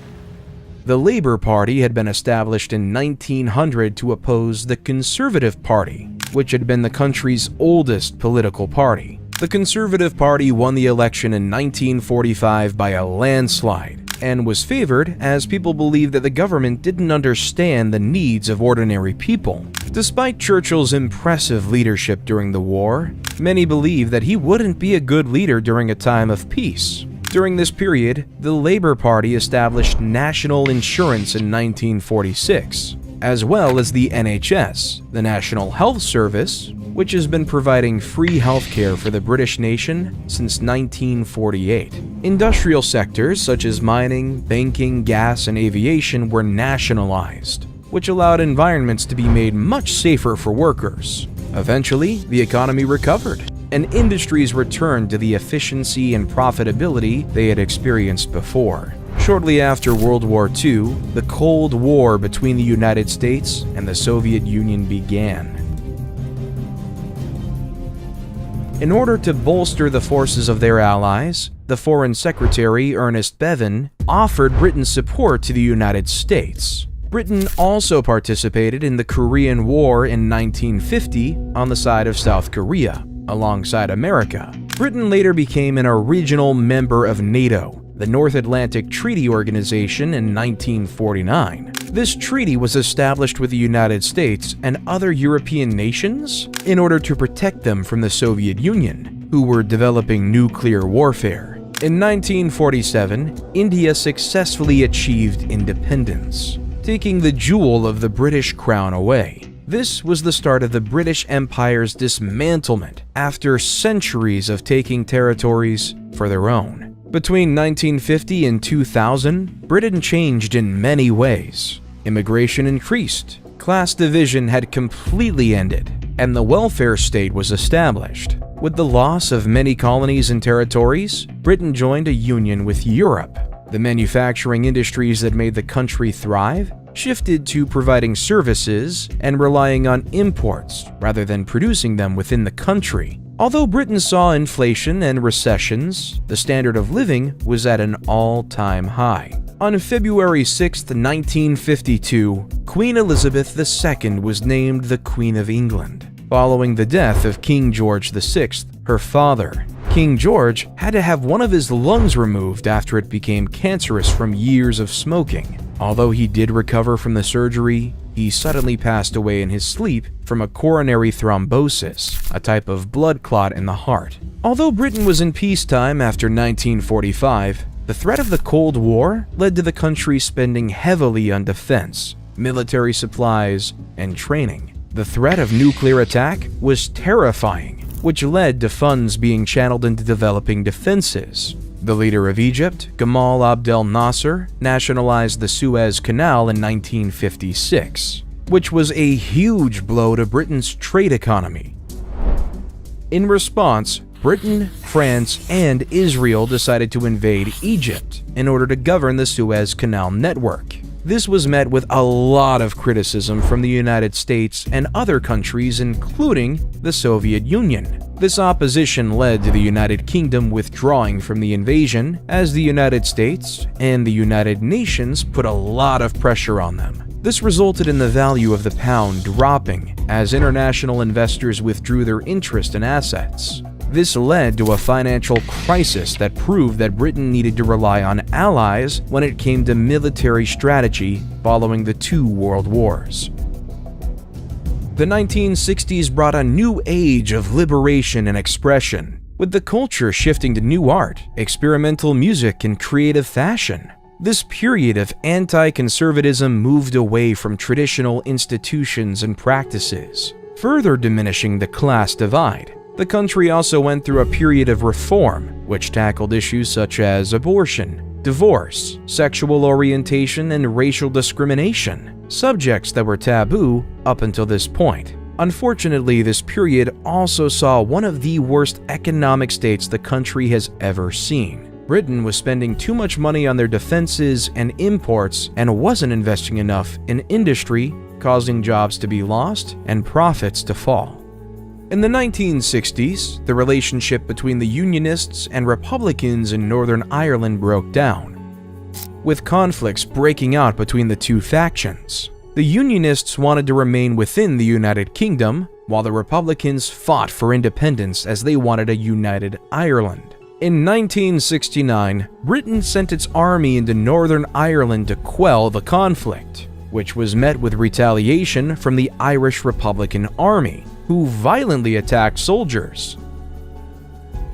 The Labour Party had been established in 1900 to oppose the Conservative Party, which had been the country's oldest political party. The Conservative Party won the election in 1945 by a landslide, and was favored as people believed that the government didn't understand the needs of ordinary people. Despite Churchill's impressive leadership during the war, many believed that he wouldn't be a good leader during a time of peace. During this period, the Labour Party established national insurance in 1946, as well as the NHS, the National Health Service, which has been providing free healthcare for the British nation since 1948. Industrial sectors such as mining, banking, gas, and aviation were nationalized, which allowed environments to be made much safer for workers. Eventually, the economy recovered, and industries returned to the efficiency and profitability they had experienced before. Shortly after World War II, the Cold War between the United States and the Soviet Union began. In order to bolster the forces of their allies, the Foreign Secretary, Ernest Bevin, offered Britain's support to the United States. Britain also participated in the Korean War in 1950 on the side of South Korea, alongside America. Britain later became an original member of NATO, the North Atlantic Treaty Organization, in 1949. This treaty was established with the United States and other European nations in order to protect them from the Soviet Union, who were developing nuclear warfare. In 1947, India successfully achieved independence, taking the jewel of the British crown away. This was the start of the British Empire's dismantlement after centuries of taking territories for their own. Between 1950 and 2000, Britain changed in many ways. Immigration increased, class division had completely ended, and the welfare state was established. With the loss of many colonies and territories, Britain joined a union with Europe. The manufacturing industries that made the country thrive shifted to providing services and relying on imports rather than producing them within the country. Although Britain saw inflation and recessions, the standard of living was at an all-time high. On February 6, 1952, Queen Elizabeth II was named the Queen of England. following the death of King George VI, her father. King George had to have one of his lungs removed after it became cancerous from years of smoking. Although he did recover from the surgery, he suddenly passed away in his sleep from a coronary thrombosis, a type of blood clot in the heart. Although Britain was in peacetime after 1945, the threat of the Cold War led to the country spending heavily on defense, military supplies, and training. The threat of nuclear attack was terrifying, which led to funds being channeled into developing defenses. The leader of Egypt, Gamal Abdel Nasser, nationalized the Suez Canal in 1956, which was a huge blow to Britain's trade economy. In response, Britain, France, and Israel decided to invade Egypt in order to govern the Suez Canal network. This was met with a lot of criticism from the United States and other countries, including the Soviet Union. This opposition led to the United Kingdom withdrawing from the invasion, as the United States and the United Nations put a lot of pressure on them. This resulted in the value of the pound dropping, as international investors withdrew their interest in assets. This led to a financial crisis that proved that Britain needed to rely on allies when it came to military strategy following the two world wars. The 1960s brought a new age of liberation and expression, with the culture shifting to new art, experimental music, and creative fashion. This period of anti-conservatism moved away from traditional institutions and practices, further diminishing the class divide. The country also went through a period of reform, which tackled issues such as abortion, divorce, sexual orientation, and racial discrimination, subjects that were taboo up until this point. Unfortunately, this period also saw one of the worst economic states the country has ever seen. Britain was spending too much money on their defenses and imports and wasn't investing enough in industry, causing jobs to be lost and profits to fall. In the 1960s, the relationship between the Unionists and Republicans in Northern Ireland broke down, with conflicts breaking out between the two factions. The Unionists wanted to remain within the United Kingdom, while the Republicans fought for independence as they wanted a united Ireland. In 1969, Britain sent its army into Northern Ireland to quell the conflict, which was met with retaliation from the Irish Republican Army, who violently attacked soldiers.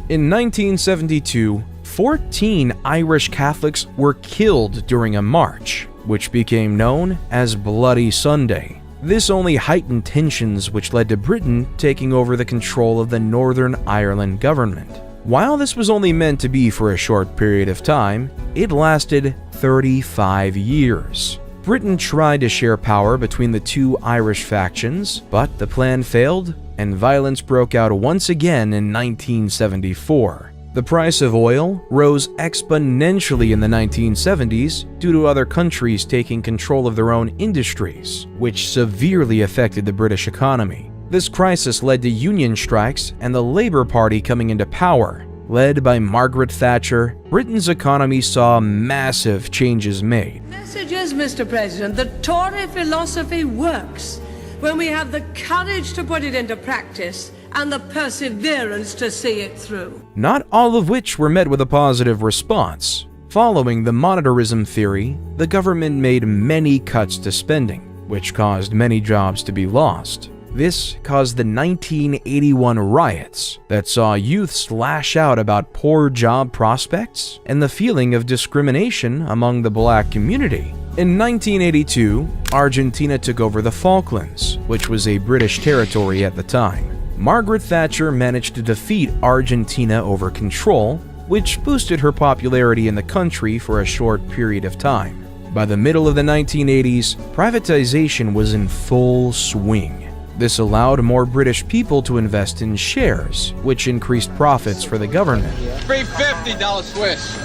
In 1972, 14 Irish Catholics were killed during a march, which became known as Bloody Sunday. This only heightened tensions, which led to Britain taking over the control of the Northern Ireland government. While this was only meant to be for a short period of time, it lasted 35 years. Britain tried to share power between the two Irish factions, but the plan failed, and violence broke out once again in 1974. The price of oil rose exponentially in the 1970s due to other countries taking control of their own industries, which severely affected the British economy. This crisis led to union strikes and the Labour Party coming into power. Led by Margaret Thatcher, Britain's economy saw massive changes made. Message is, Mr. President, the Tory philosophy works when we have the courage to put it into practice and the perseverance to see it through. Not all of which were met with a positive response. Following the monetarism theory, the government made many cuts to spending, which caused many jobs to be lost. This caused the 1981 riots that saw youths lash out about poor job prospects and the feeling of discrimination among the black community. In 1982, Argentina took over the Falklands, which was a British territory at the time. Margaret Thatcher managed to defeat Argentina over control, which boosted her popularity in the country for a short period of time. By the middle of the 1980s, privatization was in full swing. This allowed more British people to invest in shares, which increased profits for the government. $350 Swiss.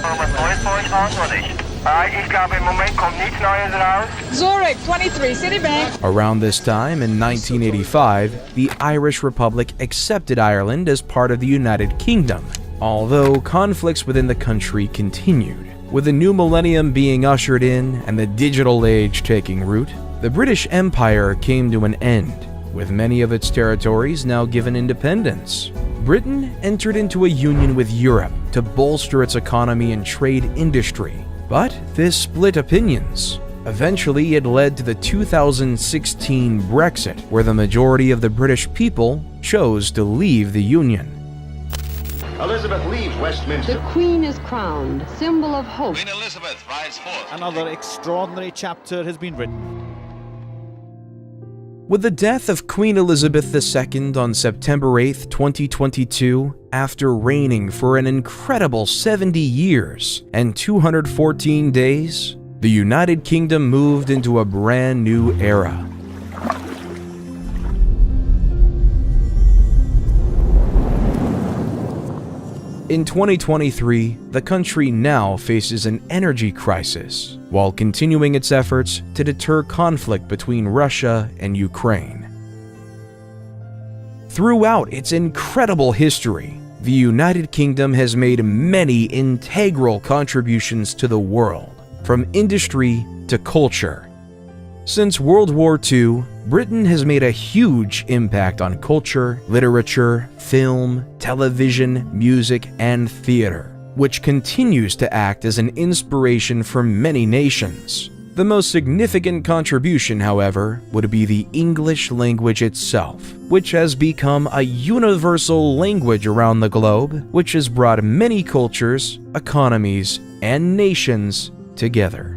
Zurich 23, Citibank. Around this time, in 1985, the Irish Republic accepted Ireland as part of the United Kingdom, although conflicts within the country continued. With the new millennium being ushered in and the digital age taking root, the British Empire came to an end. with many of its territories now given independence. Britain entered into a union with Europe to bolster its economy and trade industry, but this split opinions. Eventually, it led to the 2016 Brexit, where the majority of the British people chose to leave the Union. Elizabeth leaves Westminster. The Queen is crowned, symbol of hope. Queen Elizabeth rides forth. Another extraordinary chapter has been written. With the death of Queen Elizabeth II on September 8, 2022, after reigning for an incredible 70 years and 214 days, the United Kingdom moved into a brand new era. In 2023, the country now faces an energy crisis, while continuing its efforts to deter conflict between Russia and Ukraine. Throughout its incredible history, the United Kingdom has made many integral contributions to the world, from industry to culture. Since World War II, Britain has made a huge impact on culture, literature, film, television, music, and theater, which continues to act as an inspiration for many nations. The most significant contribution, however, would be the English language itself, which has become a universal language around the globe, which has brought many cultures, economies, and nations together.